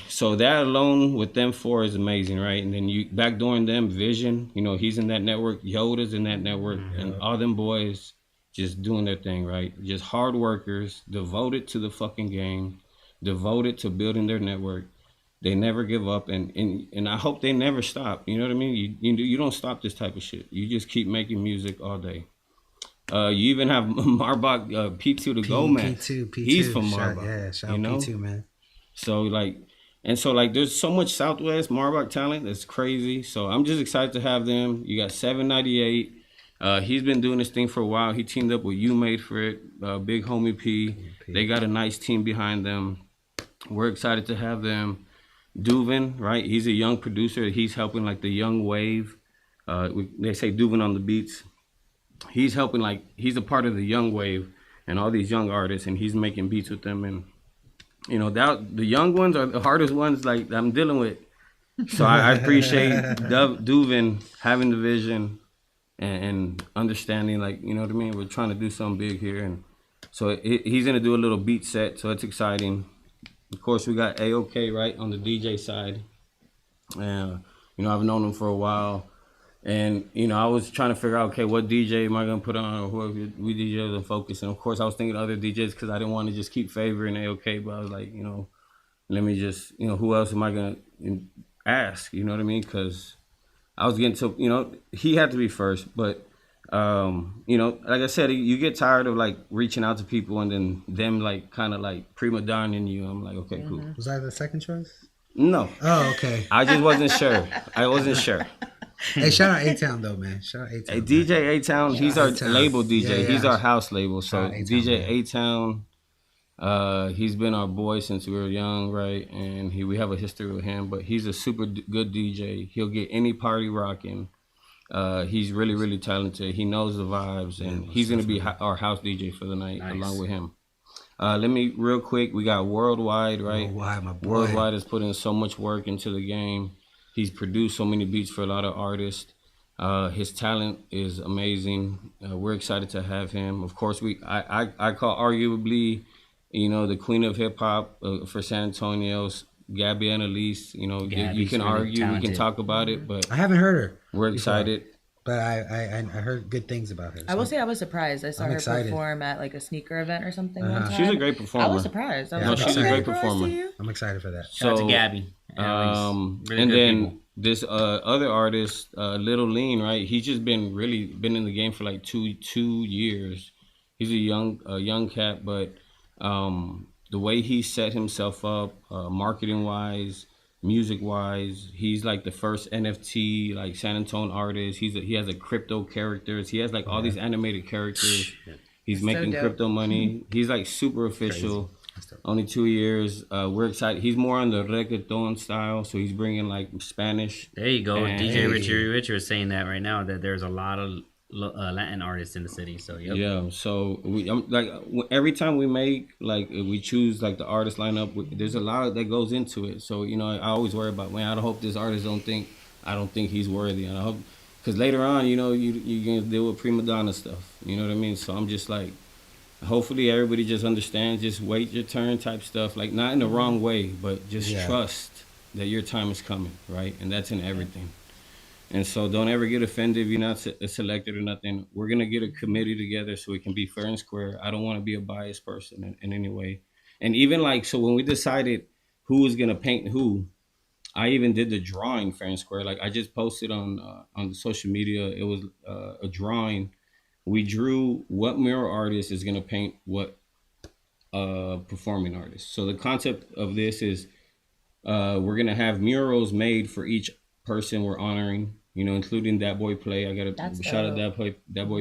[SPEAKER 6] so that alone with them 4 is amazing, right? And then you backdooring them, Vision, you know, he's in that network, Yoda's in that network, and all them boys just doing their thing, right? Just hard workers, devoted to the fucking game, devoted to building their network. They never give up, and I hope they never stop. You know what I mean? You don't stop this type of shit. You just keep making music all day. You even have Marbach, P2 the Gomez.
[SPEAKER 5] P2.
[SPEAKER 6] He's from Marbach.
[SPEAKER 5] Shout out P2, man.
[SPEAKER 6] So like there's so much Southwest Marbach talent that's crazy. So I'm just excited to have them. You got 798. He's been doing this thing for a while. He teamed up with You Made for It, Big Homie P. They got a nice team behind them. We're excited to have them. Duvin, right? He's a young producer. He's helping like the young wave. They say Duvin on the beats. He's helping, like, he's a part of the young wave and all these young artists, and he's making beats with them. And you know, the young ones are the hardest ones, like, I'm dealing with. So I appreciate Duvin having the vision and understanding, like, you know what I mean? We're trying to do something big here. And so he's going to do a little beat set, so it's exciting. Of course, we got AOK, right, on the DJ side. You know, I've known him for a while. And, you know, I was trying to figure out, okay, what DJ am I going to put on, or whoever we DJs and focus. And, of course, I was thinking of other DJs because I didn't want to just keep favoring AOK. But I was like, you know, let me just, you know, who else am I going to ask? You know what I mean? Because I was getting to, you know, he had to be first. But, you know, like I said, you get tired of, like, reaching out to people and then them, like, kind of, like, prima donning you. I'm like, okay, cool.
[SPEAKER 5] Was that the second choice?
[SPEAKER 6] No.
[SPEAKER 5] Oh, okay.
[SPEAKER 6] I just wasn't sure. I wasn't sure.
[SPEAKER 5] Hey, shout out A-Town though, man. Shout out A-Town.
[SPEAKER 6] Hey, DJ A-Town, he's our
[SPEAKER 5] A-Town.
[SPEAKER 6] label DJ.
[SPEAKER 5] Yeah.
[SPEAKER 6] He's our house label. So
[SPEAKER 5] A-Town,
[SPEAKER 6] DJ
[SPEAKER 5] man.
[SPEAKER 6] A-Town, He's been our boy since we were young, right? And we have a history with him, but he's a super good DJ. He'll get any party rocking. He's really, really talented. He knows the vibes, and he's going to be our house DJ for the night along with him. Let me, real quick, we got Worldwide, right?
[SPEAKER 5] Worldwide, my boy.
[SPEAKER 6] Worldwide has put in so much work into the game. He's produced so many beats for a lot of artists. His talent is amazing. We're excited to have him. Of course, I call arguably, the queen of hip hop for San Antonio's Gabby and Elise. You can
[SPEAKER 3] really
[SPEAKER 6] argue,
[SPEAKER 3] talented.
[SPEAKER 6] we can talk about it, but
[SPEAKER 5] I haven't heard her.
[SPEAKER 6] we're excited.
[SPEAKER 5] But I heard good things about her.
[SPEAKER 4] I will say I was surprised. I saw
[SPEAKER 5] I'm
[SPEAKER 4] her
[SPEAKER 5] excited.
[SPEAKER 4] perform at like a sneaker event or something one time.
[SPEAKER 6] She's a great performer.
[SPEAKER 4] I was surprised. I was
[SPEAKER 5] Yeah,
[SPEAKER 4] like,
[SPEAKER 6] she's a
[SPEAKER 4] okay,
[SPEAKER 6] great
[SPEAKER 4] girl, I see
[SPEAKER 6] performer.
[SPEAKER 4] you.
[SPEAKER 5] I'm excited for that.
[SPEAKER 3] Shout out to Gabby.
[SPEAKER 6] And
[SPEAKER 3] Really good
[SPEAKER 6] then
[SPEAKER 3] people.
[SPEAKER 6] this other artist, Little Lean, right? He's just been in the game for like two years. He's a young cat, but the way he set himself up, marketing wise, music wise, he's like the first NFT like San Antonio artist. He has a crypto characters. He has like all these animated characters. He's making
[SPEAKER 4] dope.
[SPEAKER 6] crypto money. He's like super official. Only 2 years. We're excited. He's more on the reggaeton style, so he's bringing like Spanish.
[SPEAKER 3] There you go.
[SPEAKER 6] And-
[SPEAKER 3] DJ Richard is saying that right now, that there's a lot of Latin artists in the city. So yep.
[SPEAKER 6] Yeah, so every time we make we choose like the artist lineup, there's a lot that goes into it. So I always worry about, man, I hope this artist I don't think he's worthy, and I hope, because later on you're gonna deal with prima donna stuff. You know what I mean? So I'm just like, hopefully everybody just understands, just wait your turn type stuff, like not in the wrong way, but just trust that your time is coming, right? And that's in everything. And so don't ever get offended if you're not selected or nothing. We're going to get a committee together so we can be fair and square. I don't want to be a biased person in any way. And even so when we decided who was going to paint who, I even did the drawing fair and square. Like I just posted on the social media. It was a drawing. We drew what mural artist is going to paint what performing artist. So the concept of this is we're going to have murals made for each person we're honoring, including That Boy Play. I got to shout out That Boy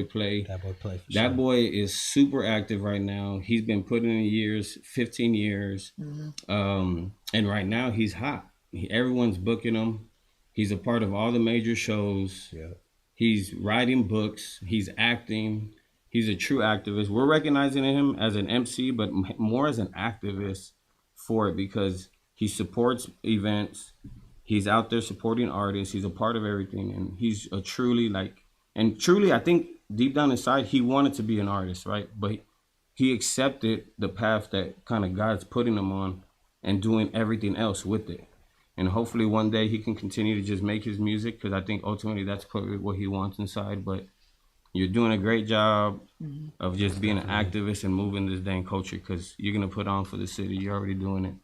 [SPEAKER 6] Play.
[SPEAKER 5] That boy play for
[SPEAKER 6] That
[SPEAKER 5] sure.
[SPEAKER 6] boy is super active right now. He's been putting in years, 15 years. And right now he's hot. Everyone's booking him. He's a part of all the major shows.
[SPEAKER 5] Yeah.
[SPEAKER 6] He's writing books. He's acting. He's a true activist. We're recognizing him as an MC, but more as an activist for it, because he supports events. He's out there supporting artists. He's a part of everything. And he's a truly I think deep down inside, he wanted to be an artist, right? But he accepted the path that kind of God's putting him on and doing everything else with it. And hopefully one day he can continue to just make his music, because I think ultimately that's probably what he wants inside. But you're doing a great job of just being an activist and moving this dang culture, because you're going to put on for the city. You're already doing it.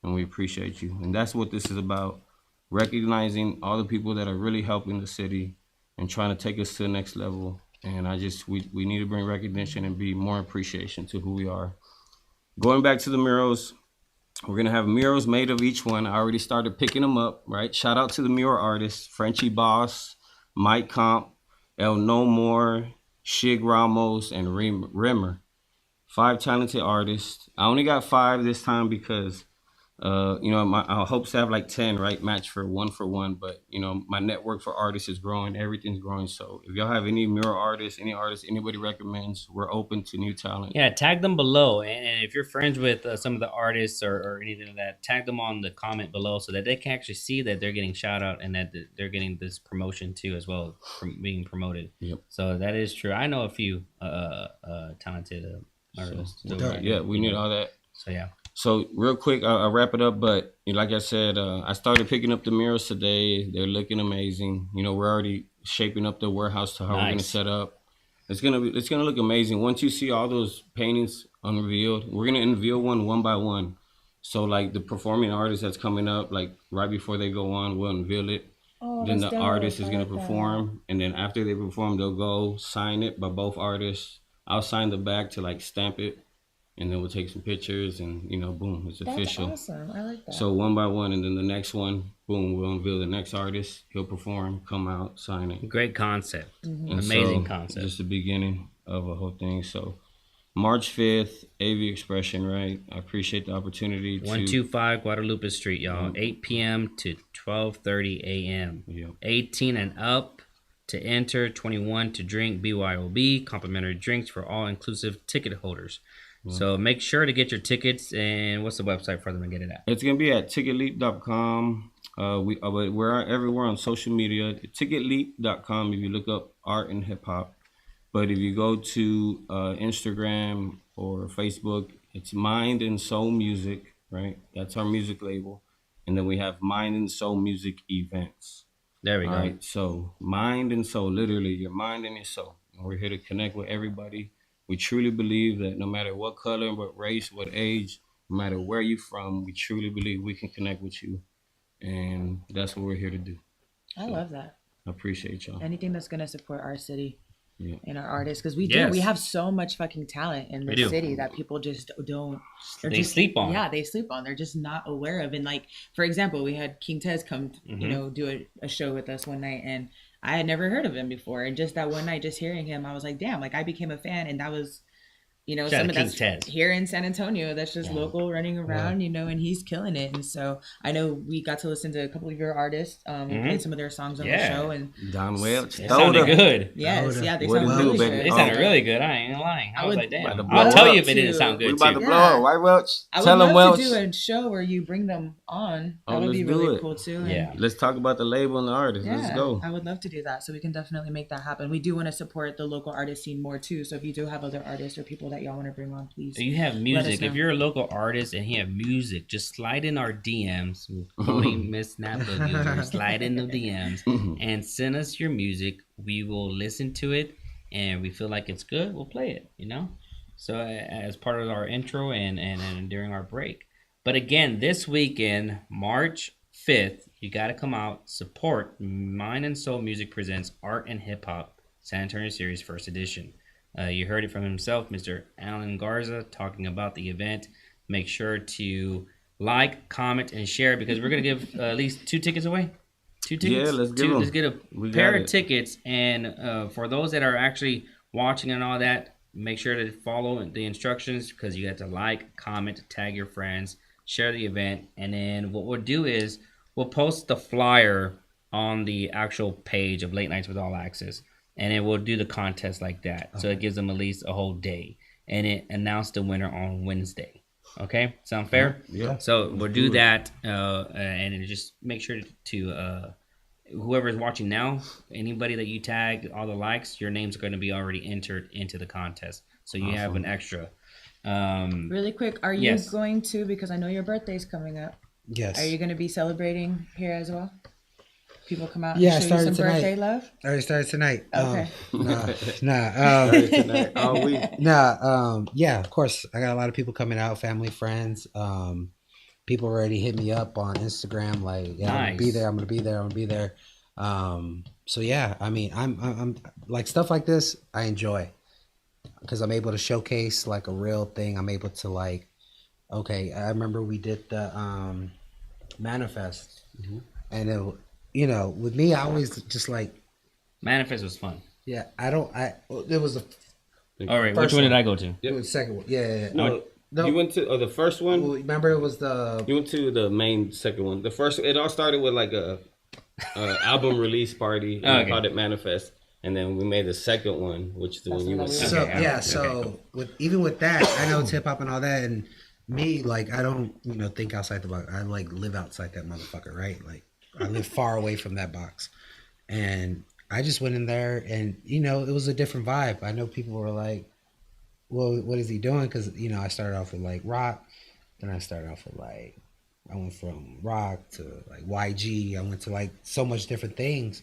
[SPEAKER 6] And we appreciate you. And that's what this is about. Recognizing all the people that are really helping the city and trying to take us to the next level. And we need to bring recognition and be more appreciation to who we are. Going back to the murals, we're going to have murals made of each one. I already started picking them up, right? Shout out to the mural artists, Frenchie Boss, Mike Comp, El No More, Shig Ramos, and Rimmer. 5 talented artists. I only got 5 this time because I hope to have like 10, right? Match for one, but my network for artists is growing. Everything's growing. So if y'all have any mural artists, any artists anybody recommends, we're open to new talent.
[SPEAKER 3] Yeah, tag them below. And if you're friends with some of the artists or anything like that, tag them on the comment below so that they can actually see that they're getting shout out and that they're getting this promotion too, as well, from being promoted.
[SPEAKER 6] Yep.
[SPEAKER 3] So that is true. I know a few talented artists.
[SPEAKER 6] Yeah, we need all that.
[SPEAKER 3] So yeah.
[SPEAKER 6] So real quick, I'll wrap it up. But like I said, I started picking up the murals today. They're looking amazing. We're already shaping up the warehouse to how we're gonna set up. It's gonna look amazing. Once you see all those paintings unrevealed, we're gonna unveil one by one. So like the performing artist that's coming up, like right before they go on, we'll unveil it. Then the artist is gonna perform, and then after they perform, they'll go sign it by both artists. I'll sign the back to like stamp it. And then we'll take some pictures and, boom, it's official.
[SPEAKER 4] That's awesome. I like that.
[SPEAKER 6] So one by one, and then the next one, boom, we'll unveil the next artist. He'll perform, come out, sign it.
[SPEAKER 3] Great concept.
[SPEAKER 6] And
[SPEAKER 3] Amazing
[SPEAKER 6] so,
[SPEAKER 3] concept.
[SPEAKER 6] Just the beginning of a whole thing. So March 5th, AV Expression, right? I appreciate the opportunity to
[SPEAKER 3] 125 Guadalupe Street, y'all. 8 p.m. to 12:30 a.m.
[SPEAKER 6] Yep.
[SPEAKER 3] 18 and up to enter, 21 to drink, BYOB, complimentary drinks for all-inclusive ticket holders. So make sure to get your tickets, and what's the website for them to get it at?
[SPEAKER 6] It's gonna be at ticketleap.com. We're everywhere on social media. Ticketleap.com if you look up art and hip hop. But if you go to Instagram or Facebook, it's Mind and Soul Music, right? That's our music label. And then we have Mind and Soul Music Events.
[SPEAKER 3] There we
[SPEAKER 6] All
[SPEAKER 3] go.
[SPEAKER 6] right. So mind and soul, literally your mind and your soul. And we're here to connect with everybody. We truly believe that no matter what color, what race, what age, no matter where you're from, we truly believe we can connect with you. And that's what we're here to do.
[SPEAKER 4] I love that.
[SPEAKER 6] I appreciate y'all.
[SPEAKER 4] Anything that's gonna support our city.
[SPEAKER 6] Yeah.
[SPEAKER 4] And our artists, because we
[SPEAKER 3] Yes.
[SPEAKER 4] we have so much fucking talent in
[SPEAKER 3] We
[SPEAKER 4] the
[SPEAKER 3] do.
[SPEAKER 4] city that people just don't.
[SPEAKER 3] They sleep on.
[SPEAKER 4] Yeah, they sleep on. They're just not aware of. And like, for example, we had King Tez come, do a show with us one night, and I had never heard of him before. And just that one night, just hearing him, I was like, damn, like I became a fan, and that was.
[SPEAKER 3] Shout
[SPEAKER 4] Some
[SPEAKER 3] out
[SPEAKER 4] of
[SPEAKER 3] King
[SPEAKER 4] that's
[SPEAKER 3] Tez.
[SPEAKER 4] here in San Antonio. That's just local running around, and he's killing it. And so I know we got to listen to a couple of your artists, and played some of their songs on the show. And
[SPEAKER 6] Don Welch.
[SPEAKER 3] It sounded good.
[SPEAKER 4] yes, yeah, they
[SPEAKER 6] What
[SPEAKER 4] sound
[SPEAKER 6] it do,
[SPEAKER 4] really
[SPEAKER 6] baby?
[SPEAKER 4] good.
[SPEAKER 3] It sounded really good. I ain't lying. I was like,
[SPEAKER 6] about to
[SPEAKER 3] damn.
[SPEAKER 6] blow
[SPEAKER 3] I'll tell
[SPEAKER 6] up.
[SPEAKER 3] you if it didn't sound
[SPEAKER 6] We
[SPEAKER 3] good
[SPEAKER 6] about to
[SPEAKER 3] too.
[SPEAKER 6] blow up, right, Welch?
[SPEAKER 4] I would
[SPEAKER 6] Tell them,
[SPEAKER 4] love
[SPEAKER 6] Welch.
[SPEAKER 4] to do a show where you bring them on. That
[SPEAKER 6] Oh,
[SPEAKER 4] would be
[SPEAKER 6] let's do
[SPEAKER 4] really
[SPEAKER 6] it.
[SPEAKER 4] cool too.
[SPEAKER 3] Yeah.
[SPEAKER 6] Let's talk about the label and the artist.
[SPEAKER 4] Yeah,
[SPEAKER 6] Let's go.
[SPEAKER 4] I would love to do that. So we can definitely make that happen. We do want to support the local artist scene more too. So if you do have other artists or people that y'all want to bring on, please.
[SPEAKER 3] You have
[SPEAKER 4] Let us
[SPEAKER 3] music.
[SPEAKER 4] know.
[SPEAKER 3] If you're a local artist and you have music, just slide in our DMs. Quoting Miss Napa user, slide in the DMs and send us your music. We will listen to it, and we feel like it's good, we'll play it. So as part of our intro and during our break. But again, this weekend, March 5th, you got to come out, support Mind and Soul Music presents Art and Hip Hop San Antonio Series First Edition. You heard it from himself, Mr. Alan Garza, talking about the event. Make sure to like, comment, and share, because we're going to give at least 2 tickets away. 2 tickets?
[SPEAKER 6] Yeah, let's give 'em.
[SPEAKER 3] Let's get a
[SPEAKER 6] We
[SPEAKER 3] pair
[SPEAKER 6] got
[SPEAKER 3] of
[SPEAKER 6] it.
[SPEAKER 3] tickets. And for those that are actually watching and all that, make sure to follow the instructions, because you have to like, comment, tag your friends, share the event. And then what we'll do is we'll post the flyer on the actual page of Late Nights with All Access. And then we'll do the contest like that. So it gives them at least a whole day. And it announced the winner on Wednesday. Okay? Sound fair?
[SPEAKER 6] Yeah.
[SPEAKER 3] So we'll do that. And then just make sure to whoever is watching now, anybody that you tag, all the likes, your names are going to be already entered into the contest. So you have an extra.
[SPEAKER 4] Really quick, are you
[SPEAKER 3] Yes.
[SPEAKER 4] going to, because I know your birthday's coming up,
[SPEAKER 5] Yes.
[SPEAKER 4] are you going to be celebrating here as well? People come out
[SPEAKER 5] Yeah, I
[SPEAKER 4] and show you some
[SPEAKER 5] started tonight.
[SPEAKER 4] birthday love?
[SPEAKER 5] I already started tonight.
[SPEAKER 4] Okay.
[SPEAKER 5] Nah.
[SPEAKER 6] All week.
[SPEAKER 5] Yeah, of course. I got a lot of people coming out, family, friends. People already hit me up on Instagram, like, yeah, I'm gonna be
[SPEAKER 3] Nice.
[SPEAKER 5] there. I'm gonna be there. I'm gonna be there. So yeah, I mean, I'm like stuff like this. I enjoy because I'm able to showcase like a real thing. I'm able to like, okay, I remember we did the manifest, and it, with me, I always just like,
[SPEAKER 3] Manifest was fun.
[SPEAKER 5] yeah, it was the
[SPEAKER 3] All right.
[SPEAKER 5] First
[SPEAKER 3] Which one did
[SPEAKER 5] one.
[SPEAKER 3] I go to?
[SPEAKER 5] It was the second one. Yeah.
[SPEAKER 6] No, you went to the first one.
[SPEAKER 5] Well, remember it was the
[SPEAKER 6] You went to the main second one. The first, it all started with like a album release party. And
[SPEAKER 3] Okay.
[SPEAKER 6] we called it Manifest, and then we made the second one, which is the one you went to.
[SPEAKER 5] so
[SPEAKER 3] Okay,
[SPEAKER 5] yeah.
[SPEAKER 3] okay.
[SPEAKER 5] So with that, I know it's hip hop and all that, and me like I don't think outside the box. I like live outside that motherfucker, right? Like I live far away from that box, and I just went in there, and it was a different vibe. I know people were like, "Well, what is he doing?" Because I started off with like rock, then I started off with like I went from rock to like YG. I went to like so much different things.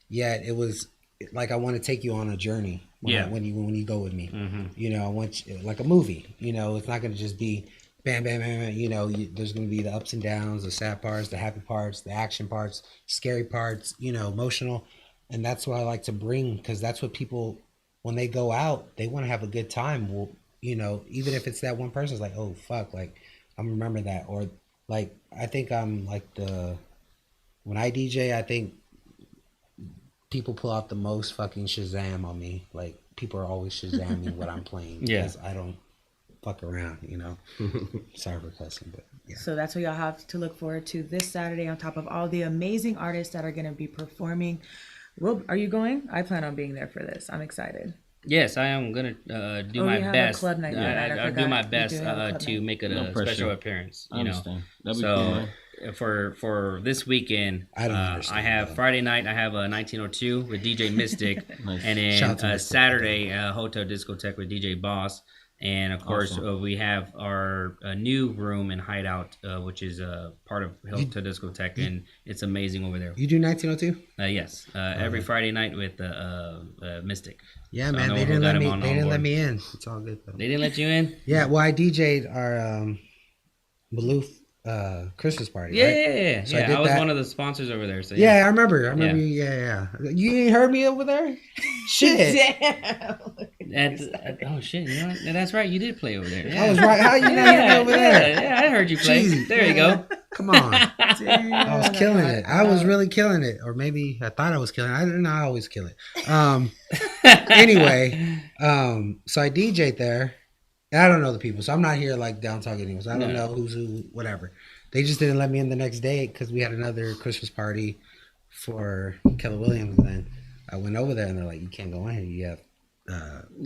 [SPEAKER 5] Yet it was like I want to take you on a journey when you go with me. I want you, like a movie. It's not going to just be bam, bam, bam, bam. There's going to be the ups and downs, the sad parts, the happy parts, the action parts, scary parts, emotional. And that's what I like to bring, because that's what people, when they go out, they want to have a good time. Well, even if it's that one person's like, oh, fuck, like, I'm remember that. Or like, I think I'm like when I DJ, I think people pull out the most fucking Shazam on me. Like, people are always shazamming what I'm playing because I don't fuck around, you know. Sorry for cussing, but yeah.
[SPEAKER 4] So that's what y'all have to look forward to this Saturday on top of all the amazing artists that are going to be performing. Will, are you going? I plan on being there for this. I'm excited.
[SPEAKER 3] Yes, I am gonna do my best.
[SPEAKER 4] Club night
[SPEAKER 3] I'll do my best to make it a special appearance. You know, so for this weekend, I have Friday night. I have a 1902 with DJ Mystic, and then Saturday Hotel Discotheque with DJ Boss. And of course, we have our new room and hideout, which is part of Hotel Discotheque, and it's amazing over there.
[SPEAKER 5] You do 1902?
[SPEAKER 3] Yes, every Friday night with Mystic.
[SPEAKER 5] Yeah, so man, they didn't let me. They didn't let me in. It's all good though.
[SPEAKER 3] They didn't let you in?
[SPEAKER 5] Yeah, well, I DJ'd our Maloof Christmas party.
[SPEAKER 3] Yeah,
[SPEAKER 5] right?
[SPEAKER 3] So I was one of the sponsors over there. So
[SPEAKER 5] I remember. You. Yeah. You ain't heard me over there? Shit.
[SPEAKER 4] Damn.
[SPEAKER 3] Oh shit! You know what? That's right. You did play over there. Yeah.
[SPEAKER 5] I was right. How you know you over there?
[SPEAKER 3] Yeah, I heard you play.
[SPEAKER 5] Jeez.
[SPEAKER 3] There you go.
[SPEAKER 5] Come on. I was killing it. I was really killing it, or maybe I thought I was killing it. I didn't know. I always kill it. Anyway, so I DJ'd there. And I don't know the people, so I'm not here like down talking anyways. I don't know who's who, whatever. They just didn't let me in the next day because we had another Christmas party for Keller Williams. And then I went over there and they're like, "You can't go in. You have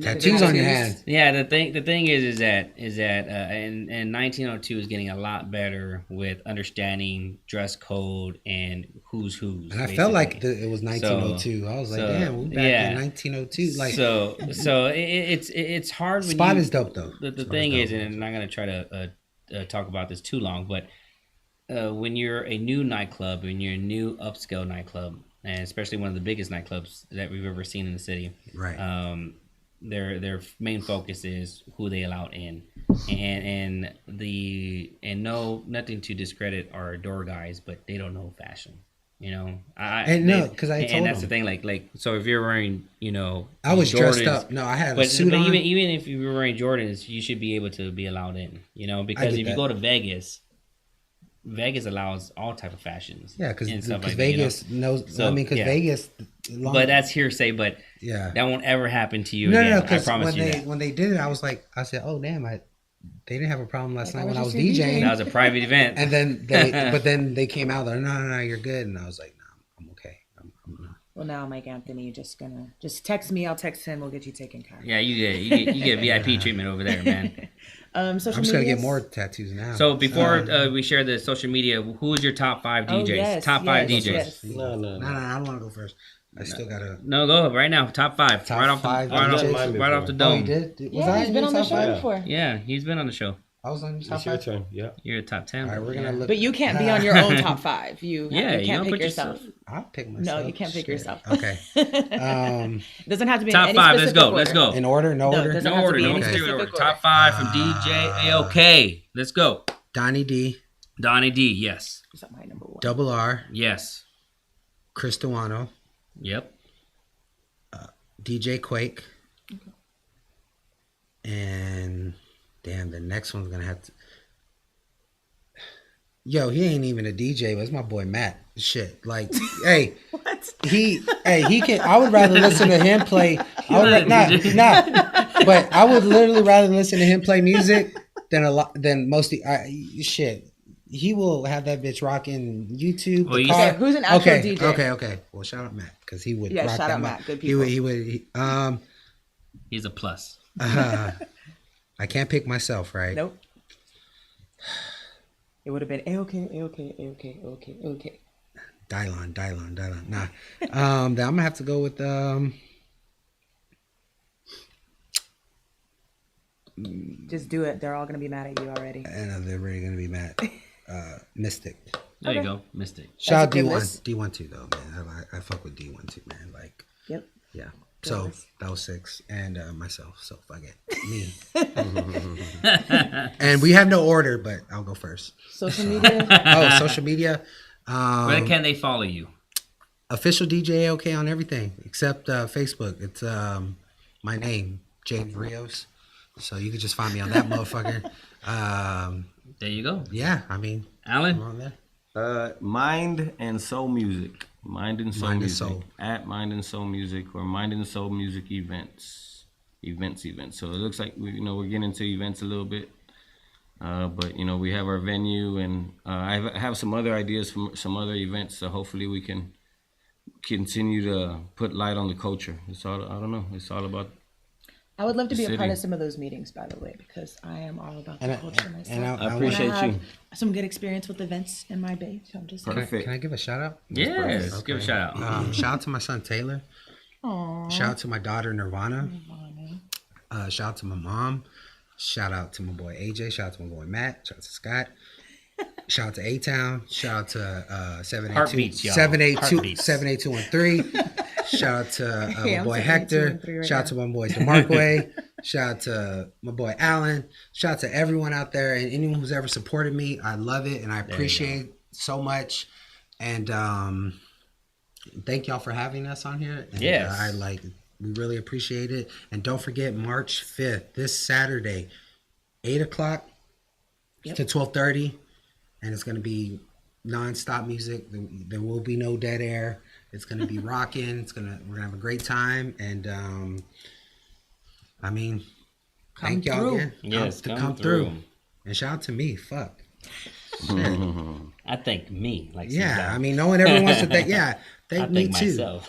[SPEAKER 5] tattoos on your hands."
[SPEAKER 3] Yeah, the thing is that and 1902 is getting a lot better with understanding dress code and who's. And
[SPEAKER 5] I felt like it was 1902. I was like, damn, we're back in 1902. Like,
[SPEAKER 3] so it's hard. When
[SPEAKER 5] Spot is dope though.
[SPEAKER 3] The thing is, and I'm not gonna try to talk about this too long, but when you're a new nightclub, when you're a new upscale nightclub, and especially one of the biggest nightclubs that we've ever seen in the city,
[SPEAKER 5] right?
[SPEAKER 3] Their main focus is who they allow in, and nothing to discredit our door guys, but they don't know fashion, you know.
[SPEAKER 5] Because I told them.
[SPEAKER 3] And that's the thing, like so if you're wearing,
[SPEAKER 5] I was
[SPEAKER 3] Jordans,
[SPEAKER 5] dressed up. No, I had a suit on.
[SPEAKER 3] Even if you were wearing Jordans, you should be able to be allowed in, because if you go to Vegas allows all type of fashions.
[SPEAKER 5] Yeah, because
[SPEAKER 3] like
[SPEAKER 5] Vegas knows. So, because Vegas.
[SPEAKER 3] But that's hearsay. But that won't ever happen to you.
[SPEAKER 5] No,
[SPEAKER 3] I promise you that.
[SPEAKER 5] When they did it, I said, oh damn, they didn't have a problem last night when I was DJing.
[SPEAKER 3] That was a private event.
[SPEAKER 5] And then they came out there. No, you're good. And I was like, no, I'm okay. I'm not.
[SPEAKER 4] Well, now MikeAnthony, just text me. I'll text him. We'll get you taken care of.
[SPEAKER 3] Yeah, you get VIP treatment over there, man.
[SPEAKER 5] I'm just gonna get more tattoos now.
[SPEAKER 3] So before we share the social media, who is your top 5 DJs? Top 5 DJs.
[SPEAKER 5] Yes. No, I don't want to go first. I still gotta.
[SPEAKER 3] No, go right now. Top 5.
[SPEAKER 5] Top
[SPEAKER 3] right off
[SPEAKER 5] five.
[SPEAKER 3] Right off the dome.
[SPEAKER 5] Oh, you did?
[SPEAKER 4] He's been on the show before.
[SPEAKER 3] Yeah, he's been on the show.
[SPEAKER 5] I was on top 5.
[SPEAKER 6] Your turn. Yeah.
[SPEAKER 3] You're a top 10.
[SPEAKER 5] All right, we're gonna look.
[SPEAKER 4] But you can't be on your own top 5. You can't pick
[SPEAKER 3] put
[SPEAKER 4] yourself.
[SPEAKER 5] I'll pick myself.
[SPEAKER 4] No, you can't pick yourself.
[SPEAKER 5] Okay.
[SPEAKER 4] It doesn't have to be
[SPEAKER 3] top
[SPEAKER 4] in any
[SPEAKER 3] 5.
[SPEAKER 4] specific
[SPEAKER 3] Let's go.
[SPEAKER 5] In order? No order.
[SPEAKER 3] No order. No order. Top 5 from DJ AOK. Let's go.
[SPEAKER 5] Donnie D.
[SPEAKER 3] Yes.
[SPEAKER 4] Is that my number 1?
[SPEAKER 5] Double R.
[SPEAKER 3] Yes.
[SPEAKER 5] Chris Duano.
[SPEAKER 3] Yep.
[SPEAKER 5] DJ Quake. Okay. And damn, the next one's gonna have to. Yo, he ain't even a DJ, but it's my boy Matt. Shit, like, hey,
[SPEAKER 4] what?
[SPEAKER 5] He can. I would rather listen to him play. But I would literally rather listen to him play music than most. Shit, he will have that bitch rocking YouTube.
[SPEAKER 3] Well,
[SPEAKER 4] who's an actual DJ?
[SPEAKER 5] Okay. Well, shout out Matt because he would.
[SPEAKER 4] Yeah,
[SPEAKER 5] rock
[SPEAKER 4] shout
[SPEAKER 5] that
[SPEAKER 4] out Matt. Good people.
[SPEAKER 5] He would.
[SPEAKER 3] He's a plus.
[SPEAKER 5] I can't pick myself, right?
[SPEAKER 4] Nope. It would have been AOK.
[SPEAKER 5] Dylon. Nah. Then I'm gonna have to go with
[SPEAKER 4] Just do it. They're all gonna be mad at you already.
[SPEAKER 5] And they're really gonna be mad. Mystic.
[SPEAKER 3] There you go, Mystic.
[SPEAKER 5] Shout out D1. D1 too though, man. I fuck with D1 too, man. Like.
[SPEAKER 4] Yep.
[SPEAKER 5] Yeah. So that was 6, and myself. So fuck it, me. And we have no order, but I'll go first.
[SPEAKER 4] Social media.
[SPEAKER 5] Social media.
[SPEAKER 3] Where can they follow you?
[SPEAKER 5] Official DJ AOK on everything except Facebook. It's my name, James Rios. So you can just find me on that motherfucker.
[SPEAKER 3] There you go.
[SPEAKER 5] Yeah, I mean,
[SPEAKER 3] Alan.
[SPEAKER 5] I'm on there.
[SPEAKER 6] Mind and Soul Music. Mind and Soul
[SPEAKER 5] Mind and
[SPEAKER 6] Music.
[SPEAKER 5] Soul.
[SPEAKER 6] At Mind and Soul Music or Mind and Soul Music Events. events. So it looks like we're getting into events a little bit. But we have our venue, and I have some other ideas for some other events. So hopefully we can continue to put light on the culture. It's all, I don't know. It's all about.
[SPEAKER 4] I would love to be a part
[SPEAKER 6] city.
[SPEAKER 4] of some of those meetings, by the way, because I am all about the culture myself.
[SPEAKER 5] And
[SPEAKER 6] I appreciate
[SPEAKER 4] I have
[SPEAKER 6] you.
[SPEAKER 4] some good experience with events in my bay. So I'm just
[SPEAKER 6] Perfect.
[SPEAKER 5] Can I give a shout out?
[SPEAKER 3] Yes,
[SPEAKER 5] Okay.
[SPEAKER 3] give a shout out.
[SPEAKER 5] Shout out to my son Taylor.
[SPEAKER 4] Aww.
[SPEAKER 5] Shout out to my daughter Nirvana. Shout out to my mom. Shout out to my boy AJ. Shout out to my boy Matt. Shout out to Scott. Shout out to A-Town. Shout out to
[SPEAKER 3] Heartbeats, y'all.
[SPEAKER 5] 78213. Shout out to
[SPEAKER 4] Hey,
[SPEAKER 5] my
[SPEAKER 4] I'm
[SPEAKER 5] boy
[SPEAKER 4] 78213
[SPEAKER 5] Hector.
[SPEAKER 4] right
[SPEAKER 5] Shout out to my boy DeMarque. Shout out to my boy Alan. Shout out to everyone out there and anyone who's ever supported me. I love it and I appreciate it so much. And thank y'all for having us on here. And,
[SPEAKER 3] Yes.
[SPEAKER 5] we really appreciate it. And don't forget March 5th, this Saturday, 8 o'clock to 12:30. And it's going to be non-stop music. There will be no dead air. It's going to be rocking. We're going to have a great time. And thank y'all
[SPEAKER 4] through.
[SPEAKER 5] again.
[SPEAKER 3] Yes,
[SPEAKER 5] come through. And shout out to me. Fuck.
[SPEAKER 3] I think me. Like
[SPEAKER 5] Yeah, no one ever wants to thank. Yeah, thank me too.
[SPEAKER 3] myself.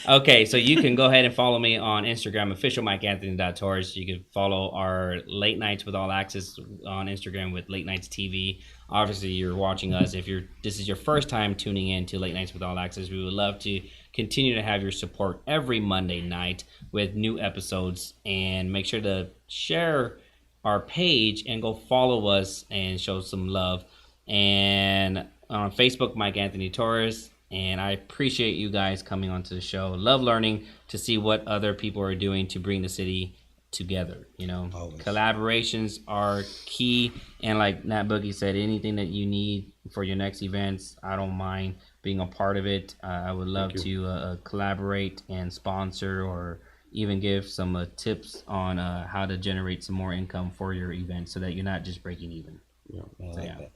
[SPEAKER 3] Okay, so you can go ahead and follow me on Instagram, official MikeAnthony.Torres. You can follow our Late Nights with All Access on Instagram with Late Nights TV. Obviously, you're watching us. If this is your first time tuning in to Late Nights with All Access, we would love to continue to have your support every Monday night with new episodes. And make sure to share our page and go follow us and show some love. And on Facebook, MikeAnthony Torres. And I appreciate you guys coming onto the show. Love learning to see what other people are doing to bring the city together.
[SPEAKER 5] Always.
[SPEAKER 3] Collaborations are key. And like Nat Boogie said, anything that you need for your next events, I don't mind being a part of it. I would love to collaborate and sponsor, or even give some tips on how to generate some more income for your event, so that you're not just breaking even.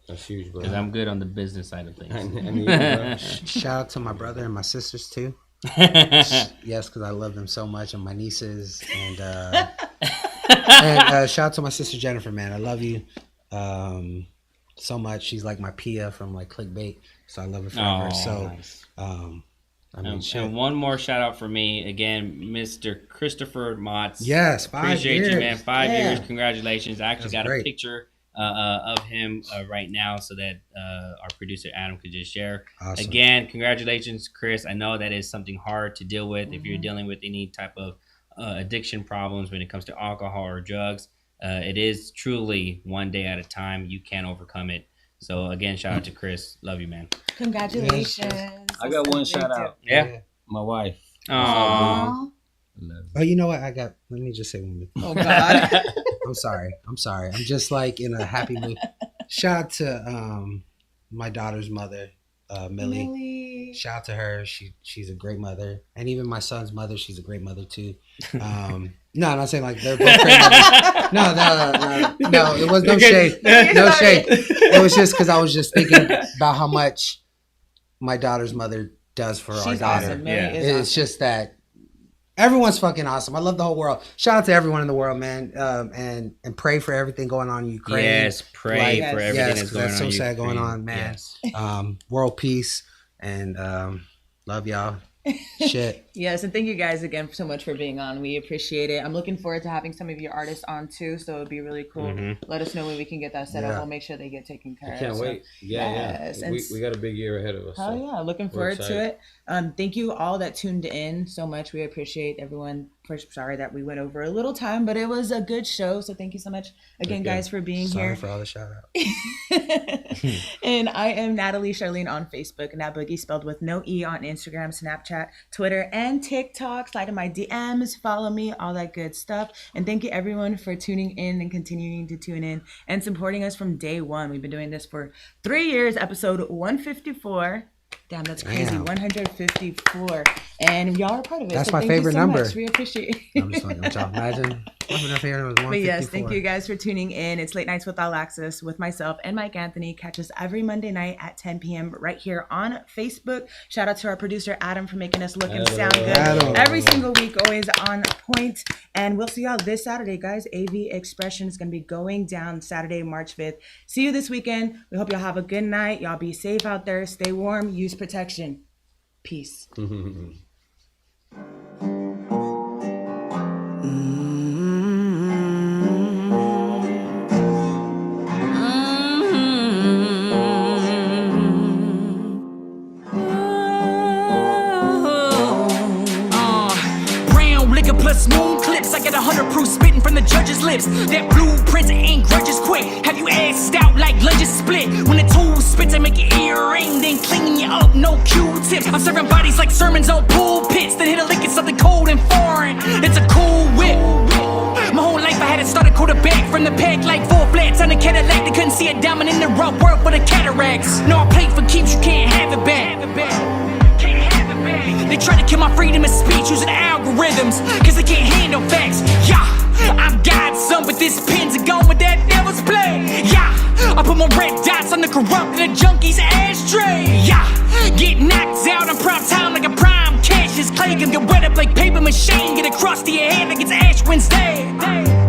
[SPEAKER 6] That's huge, bro.
[SPEAKER 3] Because I'm good on the business side of things.
[SPEAKER 5] Shout out to my brother and my sisters too. Yes, because I love them so much, and my nieces, and shout out to my sister Jennifer, man. I love you so much. She's like my Pia from like Clickbait, so I love her forever.
[SPEAKER 3] Nice.
[SPEAKER 5] Shit.
[SPEAKER 3] And one more shout out for me again, Mr. Christopher Motts.
[SPEAKER 5] Yes, 5
[SPEAKER 3] appreciate
[SPEAKER 5] years.
[SPEAKER 3] you, man. 5
[SPEAKER 5] Yeah.
[SPEAKER 3] years, congratulations. I actually
[SPEAKER 5] That's
[SPEAKER 3] got
[SPEAKER 5] great.
[SPEAKER 3] a picture of him right now, so that our producer Adam could just share.
[SPEAKER 5] Awesome.
[SPEAKER 3] Again, congratulations, Chris. I know that is something hard to deal with if you're dealing with any type of addiction problems when it comes to alcohol or drugs. It is truly one day at a time. You can overcome it. So again, shout out to Chris. Love you, man.
[SPEAKER 4] Congratulations.
[SPEAKER 6] I got one shout out.
[SPEAKER 3] Yeah.
[SPEAKER 6] My wife.
[SPEAKER 3] Aww.
[SPEAKER 5] Oh, you know what? Let me just say one more thing.
[SPEAKER 4] Oh God.
[SPEAKER 5] I'm sorry. I'm just like in a happy mood. Shout out to my daughter's mother, Millie. Shout out to her. She's a great mother. And even my son's mother, she's a great mother too. No, I'm not saying like they're both great mothers. No, it was no shade. No shade. It was just because I was just thinking about how much my daughter's mother does for our
[SPEAKER 4] She's
[SPEAKER 5] daughter.
[SPEAKER 4] awesome. Millie is
[SPEAKER 5] It's
[SPEAKER 4] awesome.
[SPEAKER 5] just that everyone's fucking awesome. I love the whole world. Shout out to everyone in the world, man. And pray for everything going on in Ukraine.
[SPEAKER 3] Yes, pray
[SPEAKER 5] Like,
[SPEAKER 3] for everything
[SPEAKER 5] yes,
[SPEAKER 3] that's going on.
[SPEAKER 5] that's so
[SPEAKER 3] in
[SPEAKER 5] sad going
[SPEAKER 3] Ukraine.
[SPEAKER 5] on, man.
[SPEAKER 3] Yes.
[SPEAKER 5] World peace and love y'all. Shit.
[SPEAKER 4] Yes, and thank you guys again so much for being on. We appreciate it. I'm looking forward to having some of your artists on too, so it'd be really cool. Let us know when we can get that set up.
[SPEAKER 5] Yeah.
[SPEAKER 4] We'll make sure they get taken care
[SPEAKER 6] I
[SPEAKER 4] of.
[SPEAKER 6] can't
[SPEAKER 4] So,
[SPEAKER 6] wait.
[SPEAKER 4] yes,
[SPEAKER 6] Yeah.
[SPEAKER 4] and
[SPEAKER 6] We got a big year ahead of us.
[SPEAKER 4] hell
[SPEAKER 6] so
[SPEAKER 4] yeah, looking
[SPEAKER 6] we're
[SPEAKER 4] forward to
[SPEAKER 6] excited.
[SPEAKER 4] it. Thank you all that tuned in so much. We appreciate everyone. First, sorry that we went over a little time, but it was a good show. So thank you so much again, guys, for being
[SPEAKER 5] Sorry
[SPEAKER 4] here.
[SPEAKER 5] for all the shout out.
[SPEAKER 4] And I am Natalie Charlene on Facebook, Nat Boogie spelled with no E on Instagram, Snapchat, Twitter, and TikTok. Slide in my DMs, follow me, all that good stuff. And thank you everyone for tuning in and continuing to tune in and supporting us from day one. We've been doing this for 3 years, episode 154. Damn, that's crazy.
[SPEAKER 5] Damn.
[SPEAKER 4] 154. And y'all are part of it.
[SPEAKER 5] That's
[SPEAKER 4] so
[SPEAKER 5] my
[SPEAKER 4] thank
[SPEAKER 5] favorite
[SPEAKER 4] you so
[SPEAKER 5] number.
[SPEAKER 4] Much. We appreciate it.
[SPEAKER 5] I'm just fucking with y'all. Imagine. My favorite was 154.
[SPEAKER 4] But yes, thank you guys for tuning in. It's Late Nights with All Access with myself and MikeAnthony. Catch us every Monday night at 10 p.m. right here on Facebook. Shout out to our producer, Adam, for making us look and sound good. Every single week, always on point. And we'll see y'all this Saturday, guys. AV Expression is going to be going down Saturday, March 5th. See you this weekend. We hope y'all have a good night. Y'all be safe out there. Stay warm. Use protection. Peace.
[SPEAKER 1] Plus moon clips, I get 100 proof spitting from the judge's lips. That blueprint ain't grudges quick. Have you assed out like lunges split? When the tool spits, I make your ear ring, then cleaning you up, no Q-tips. I'm serving bodies like sermons on pulpits, then hit a lick at something cold and foreign. It's a cool whip. My whole life I had it started quarterback from the pack like 4 flats on the Cadillac. They couldn't see a diamond in the rough world for the cataracts. No, I played for keeps, you can't have it back. They try to kill my freedom of speech using algorithms, cause they can't handle facts. Yeah, I've got some, but this pen's a gun with that devil's play. Yeah, I put my red dots on the corrupt and the junkies ashtray. Yeah, get knocked out on prime time like a prime cash. This clay can get wet up like paper mache. Get across to your head like it's Ash Wednesday.